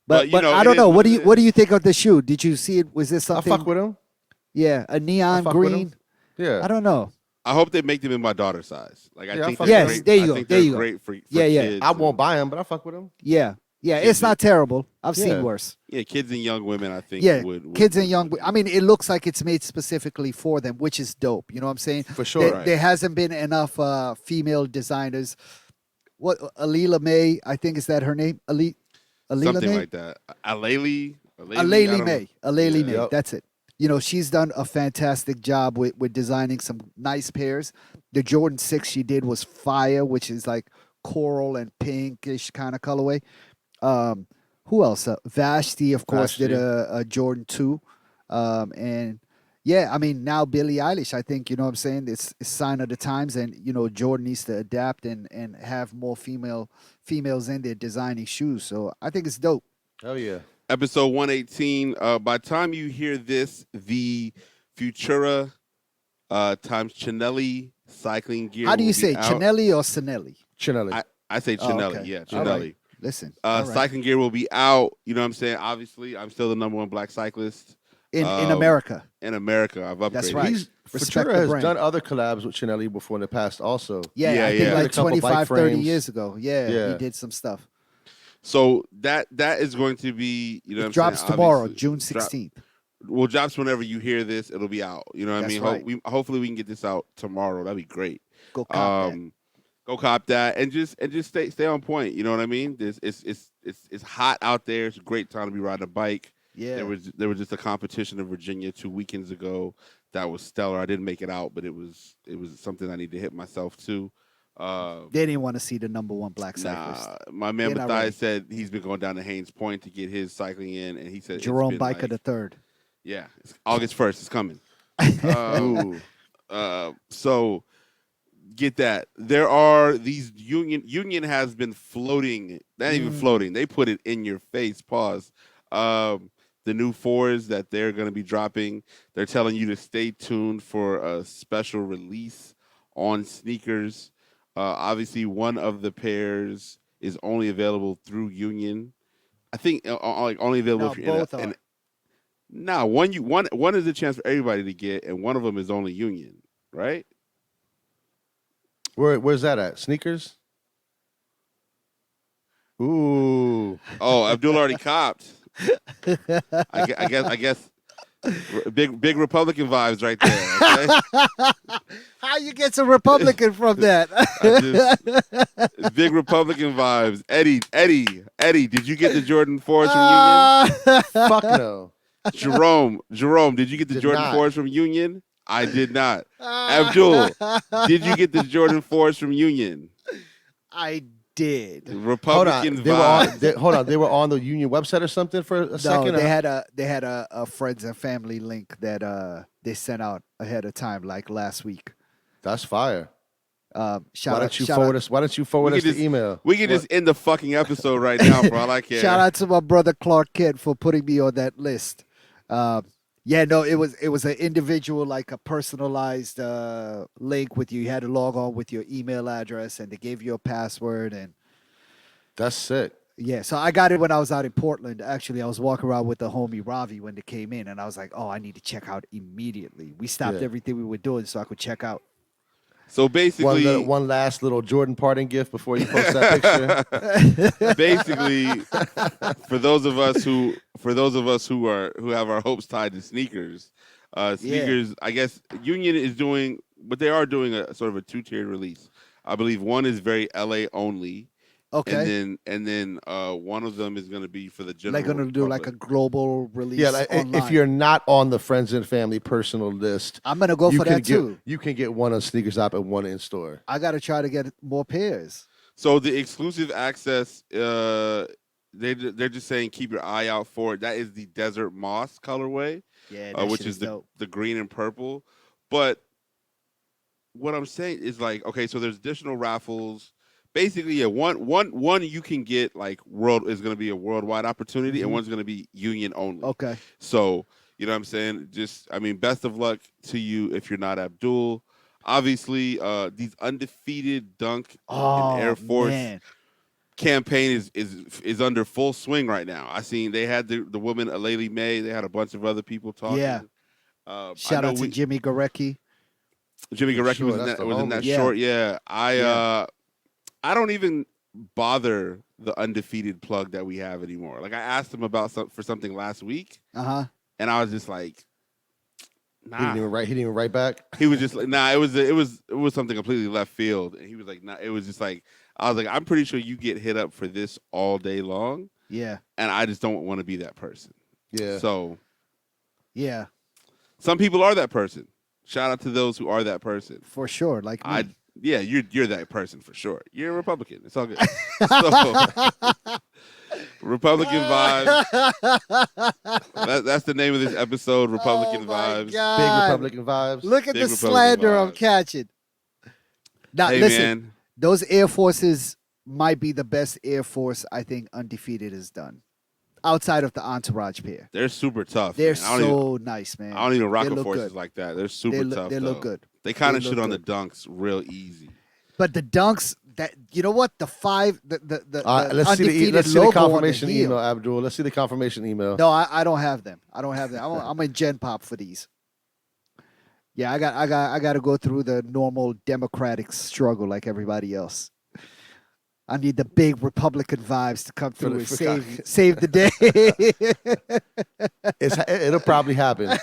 But I it don't is know. what it What do is. you think of the shoe? Did you see it? Was this I something? fuck with him. Yeah, a neon fuck with green. him. Yeah. I don't know. I hope they make them in my daughter's size. Like I Yeah, I think fuck they're with great. them. Yes, there you I go, think there they're you go. great for Yeah, yeah. kids. I won't buy him, but I fuck with him. Yeah, Kids it's not terrible. I've Yeah. seen worse. Yeah, kids and young women. I think. Yeah, would kids and young. I mean, it looks like it's made specifically for them, which is dope. You know what I'm saying? For sure. There, Right. there hasn't been enough female designers. What Alila May? I think is that her name? Alila something May. like that. Aleli. Aleli May. Aleli Yeah. May. Yep. That's it. She's done a fantastic job with designing some nice pairs. The Jordan 6 she did was fire, which is like coral and pinkish kind of colorway. Who else? Vashti, of course, did Vashti. a Jordan 2. And yeah, I mean, now Billie Eilish, I think, you know what I'm saying? It's a sign of the times. And, Jordan needs to adapt and have more females in there designing shoes. So I think it's dope. Hell yeah. Episode 118. By the time you hear this, the Futura times Chinelli cycling gear. How do you will be say, out. Chinelli or Sinelli? Chinelli. I say Oh, Chinelli. okay. Yeah, All Chinelli. right. Listen, all right. Cycling gear will be out. You know what I'm saying? Obviously, I'm still the number one black cyclist in America. in America. I've upgraded. That's right. Respect Futura the has brand. done other collabs with Chinelli before in the past also. Yeah, Yeah, I think yeah. like A couple bike 25, 30 frames. years ago. Yeah, Yeah. he did some stuff. So that is going to be, you know, It what I'm drops saying? tomorrow, Obviously, June 16th. Well, drops whenever you hear this. It'll be out. You know what I That's mean? right. Hopefully we can get this out tomorrow. That'd be great. Go cop that. Go cop that and just stay on point. You know what I mean? It's hot out there. It's a great time to be riding a bike. Yeah. There was just a competition in Virginia 2 weekends ago that was stellar. I didn't make it out, but it was something I need to hit myself too. They didn't want to see the number one black cyclist. My man They're not Matthias ready. said he's been going down to Haynes Point to get his cycling in, and he said it's Jerome been Biker like- the third. Yeah, it's August 1st. It's coming. Ooh. So get that. There are these Union has been floating. Not even floating. They put it in your face. Pause. The new fours that they're going to be dropping. They're telling you to stay tuned for a special release on sneakers. Obviously, one of the pairs is only available through Union. I think like only available No, if you're both in are. a, No, one is a chance for everybody to get, and one of them is only Union, right? Where's that at? Sneakers? Ooh. Oh, Abdul already copped. I guess, big Republican vibes right there. Okay? How you get some Republican from that? Big Republican vibes. Eddie, did you get the Jordan 4s from Union? Fuck no. Jerome, did you get the Did Jordan not. 4s from Union? I did not. Abdul, did you get the Jordan 4s from Union? I did. Hold on. Republican They were vibes. hold on. They were on the Union website or something for a No, second? they had a friends and family link that they sent out ahead of time, like last week. That's fire. Shout Why out, don't you shout forward out, us? Why don't you forward We us could the just- email? We can just end the fucking episode right now for all I care. shout out to my brother Clark Kent for putting me on that list. Yeah, no, it was an individual, like a personalized link with you. You had to log on with your email address, and they gave you a password. And That's sick. yeah, so I got it when I was out in Portland. Actually, I was walking around with the homie Ravi when they came in, and I was like, "Oh, I need to check out immediately." We stopped Yeah. everything we were doing so I could check out. So basically, One last little Jordan parting gift before you post that picture. basically, for those of us who have our hopes tied to sneakers, sneakers. I guess Union is doing, but they are doing a sort of a 2-tiered release. I believe one is very LA only, Okay. and then one of them is going to be for the general. Like gonna do like a public. global release Yeah, like, online. if you're not on the friends and family personal list, I'm gonna go you for can that get too. you can get one on Sneakers App and one in store. I gotta try to get more pairs. So the exclusive access, they're just saying keep your eye out for it. That is the Desert Moss colorway, Yeah, that which shit is is dope. the green and purple. But what I'm saying is like, okay, so there's additional raffles. Basically, yeah, one you can get like world is going to be a worldwide opportunity, and Mhm. one's going to be union only. Okay. So you know what I'm saying? Just I mean, best of luck to you if you're not Abdul. Obviously, these undefeated dunk and Air Oh Force man. campaign is under full swing right now. I seen they had the woman Alayli May. They had a bunch of other people talking. Yeah. I Shout know out to Jimmy Garecki. Jimmy For Garecki sure, that's the was in that homie. Yeah. short. Yeah, Yeah. I don't even bother the undefeated plug that we have anymore. Like I asked him about for something last week, Uh-huh. and I was just like, He nah. didn't even write back. He was just like, nah. It was something completely left field, and he was like, nah. It was just like I was like, I'm pretty sure you get hit up for this all day long, Yeah. and I just don't want to be that person. Yeah. So Yeah. some people are that person. Shout out to those who are that person. For sure. Like me. Yeah, you're that person for sure. You're a Republican. It's all good. So, Republican vibes. That's the name of this episode. Republican Oh my vibes. Big God. Republican vibes. Look at Big the Republican slander I'm vibes. catching. Now Hey listen, man, those Air Forces might be the best Air Force I think Undefeated has done. Outside of the Entourage pair. they're super tough. They're man. I don't even, so nice, man. I don't even rock They with look forces good. like that. They're super tough. They look though. good. They kind They of shit look on the good. dunks real easy. But the dunks, that you know what, the Let's see undefeated let's see the logo on confirmation heel. email, Abdul. Let's see the confirmation email. No, I don't have them. I don't have them. I'm in Gen Pop for these. Yeah, I got to go through the normal Democratic struggle like everybody else. I need the big Republican vibes to come through and save the day. It'll probably happen.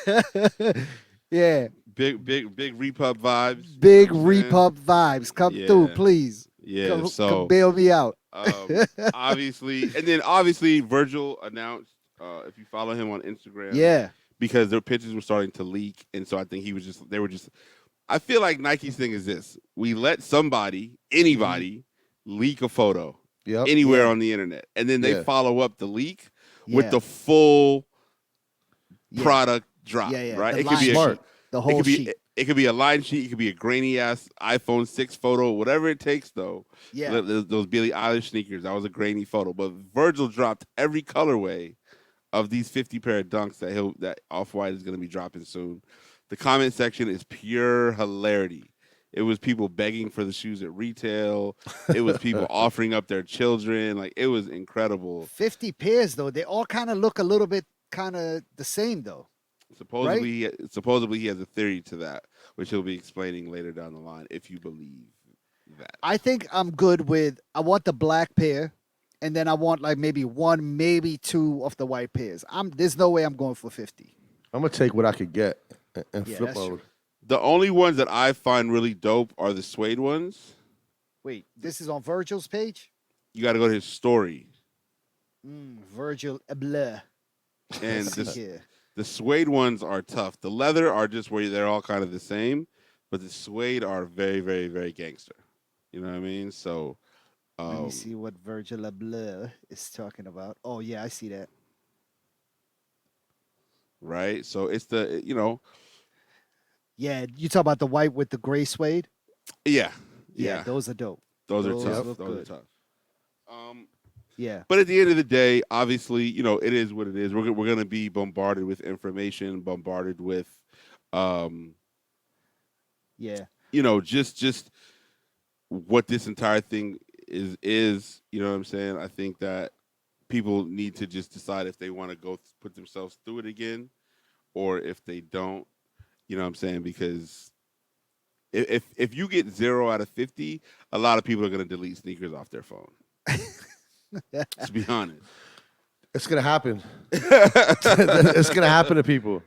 Yeah, Big Repub vibes. big You know what I'm saying? Repub vibes come through, Yeah. please. Yeah. Come So bail me out. obviously Virgil announced if you follow him on Instagram, Yeah, because their pictures were starting to leak, and so I think they were just. I feel like Nike's thing is this: we let anybody, leak a photo Yep. anywhere Yeah. on the internet, and then they Yeah. follow up the leak yeah, with the full yeah. product drop. Yeah, yeah, Right? the It could be line Smart. the it whole could be sheet. it could be a line sheet. It could be a grainy ass iPhone 6 photo. Whatever it takes, though. Yeah, Those Billie Eilish sneakers. That was a grainy photo. But Virgil dropped every colorway of these 50 pair of dunks that Off-White is going to be dropping soon. The comment section is pure hilarity. It was people begging for the shoes at retail. It was people offering up their children. Like, it was incredible. 50 pairs though. They all kind of look a little bit kind of the same though. Supposedly he has a theory to that, which he'll be explaining later down the line, if you believe that. I think I'm good with. I want the black pair, and then I want like maybe one, maybe two of the white pairs. There's no way I'm going for 50. I'm gonna take what I could get and Yeah, flip that's mode. true. The only ones that I find really dope are the suede ones. Wait, this is on Virgil's page. You got to go to his story. Virgil Abloh. And Let's see here. the suede ones are tough. The leather are just where they're all kind of the same, but the suede are very, very, very gangster. You know what I mean? So, Let me see what Virgil Abloh is talking about. Oh yeah, I see that. right? So it's Yeah, you talk about the white with the gray suede. yeah, Yeah, yeah. those are dope. Those are those tough. look Those are good. tough. Yeah, But at the end of the day, obviously, it is what it is. We're going to be bombarded with information, bombarded with, yeah, just what this entire thing is. You know what I'm saying? I think that people need to just decide if they want to put themselves through it again, or if they don't. You know what I'm saying? Because if you get 0 out of 50, a lot of people are going to delete sneakers off their phone. To be honest. It's gonna happen. It's gonna happen to people.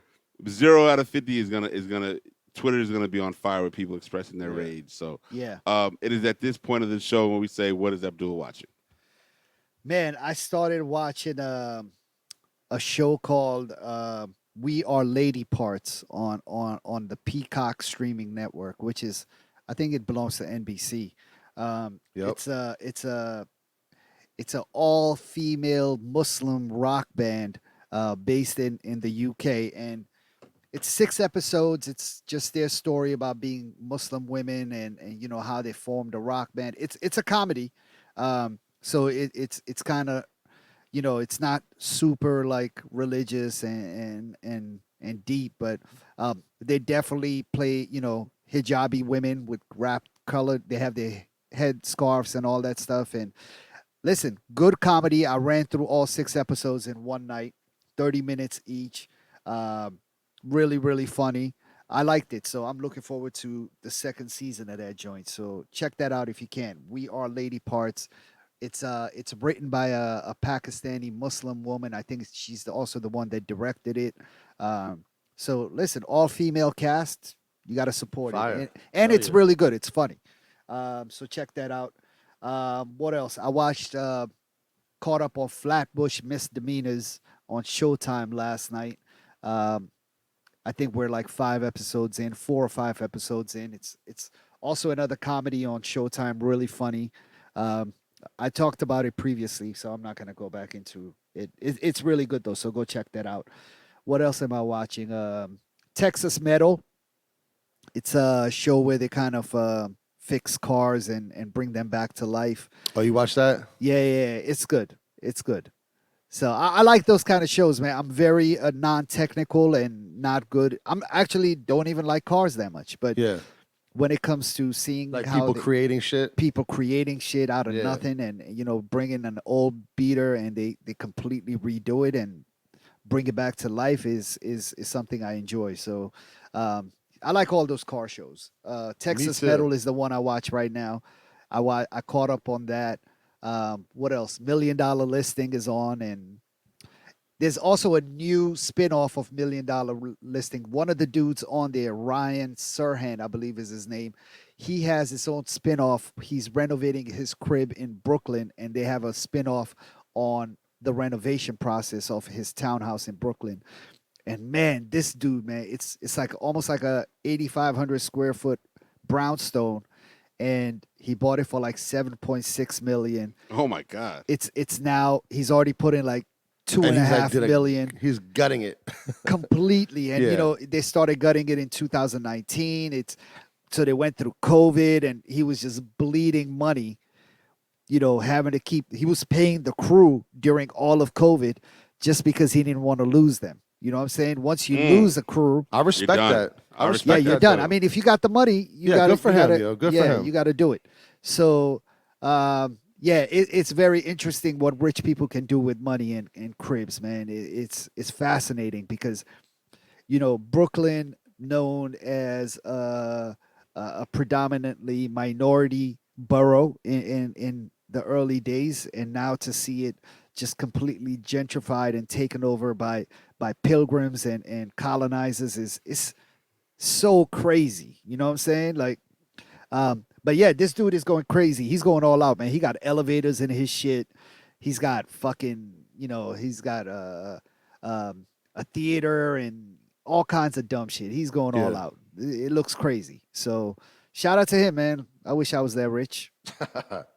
0 out of 50 is gonna Twitter is gonna be on fire with people expressing their rage. So yeah. it is at this point of the show when we say, "What is Abdul watching?" Man, I started watching a show called We Are Lady Parts on the Peacock streaming network, which is, I think it belongs to NBC. Yep. It's a all female Muslim rock band based in the UK, and it's 6 episodes. It's just their story about being Muslim women and how they formed a rock band. It's a comedy, so it's kind of it's not super like religious and deep, but they definitely play hijabi women with wrapped colored. They have their head scarves and all that stuff. And listen, good comedy. I ran through all 6 episodes in one night, 30 minutes each. Um, Really, really funny. I liked it, so I'm looking forward to the second season of that joint. So check that out if you can. We Are Lady Parts. It's written by a Pakistani Muslim woman. I think she's also the one that directed it. So listen, all female cast. You got to support it, Fire. and Hell it's yeah. really good. It's funny. So check that out. What else? I watched caught up on Flatbush Misdemeanors on Showtime last night. Um, I think we're like 5 episodes in, 4 or 5 episodes in. It's also another comedy on Showtime, really funny. Um, I talked about it previously, so I'm not gonna go back into it. It's really good though, so go check that out. What else am I watching? Texas Metal. It's a show where they kind of fix cars and bring them back to life. Oh, you watch that? Yeah, it's good. It's good. So I like those kind of shows, man. I'm very non-technical and not good. I'm actually don't even like cars that much, but Yeah. when it comes to seeing Like how people creating shit. people creating shit out of Yeah. nothing and bringing an old beater and they completely redo it and bring it back to life is something I enjoy. So I like all those car shows. Texas too. Metal is the one I watch right now. I caught up on that. What else? $1 Million Listing is on, and there's also a new spin-off of $1 Million Listing. One of the dudes on there, Ryan Serhan, I believe is his name. He has his own spin-off. He's renovating his crib in Brooklyn, and they have a spin-off on the renovation process of his townhouse in Brooklyn. And man, this dude, man, it's like almost like a 8,500 square foot brownstone, and he bought it for like 7.6 million. Oh my God. It's now he's already put in like two And and a he's like, half did a- million He's gutting it. completely. And Yeah. they started gutting it in 2019. It's so they went through COVID, and he was just bleeding money. Having to keep. He was paying the crew during all of COVID just because he didn't want to lose them. You know what I'm saying? Once you lose a crew, I respect done. that. I I respect respect yeah, you're that, done. though. I mean, if you got the money, you Yeah, got good for him, yo. Good for him. You got to do it. So, yeah, it's very interesting what rich people can do with money and cribs, man. It's fascinating because Brooklyn, known as a predominantly minority borough in the early days, and now to see it just completely gentrified and taken over by pilgrims and colonizers is so crazy. You know what I'm saying? Like, but yeah, this dude is going crazy. He's going all out, man. He got elevators in his shit. He's got fucking, he's got a theater and all kinds of dumb shit. He's going all Yeah. out. It looks crazy. So shout out to him, man. I wish I was that rich.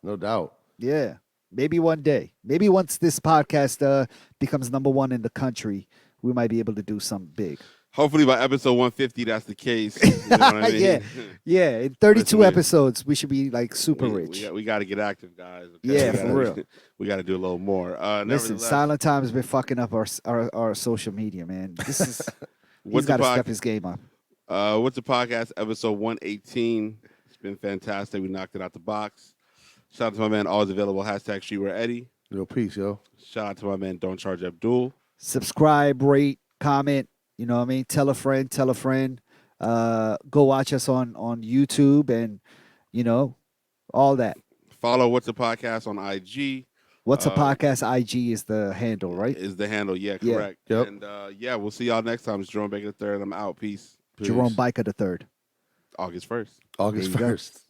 No doubt. Yeah. Maybe one day. Maybe once this podcast becomes number one in the country, we might be able to do something big. Hopefully by episode 150, that's the case. You know what I mean? Yeah. Yeah. In 32 Listen, man. episodes, we should be like super rich. We got to get active, guys. Okay? Yeah, We for gotta- real. We got to do a little more. Listen, Nevertheless, Silent Time has been fucking up our social media, man. This is he's What's got the to pod- step his game up. What's the podcast? Episode 118. It's been fantastic. We knocked it out the box. Shout out to my man, always available. Hashtag Streetwear Eddie. Yo, peace, yo. Shout out to my man, Don't Charge Abdul. Subscribe, rate, comment. You know what I mean? Tell a friend. Tell a friend. Go watch us on YouTube and all that. Follow What's the Podcast on IG. What's a podcast? IG is the handle, right? Is the handle. Yeah, Yeah. correct. Yep. And yeah, we'll see y'all next time. It's Jerome Baker III. I'm out. Peace. Jerome Biker the third. August 1st. August There you go. 1st.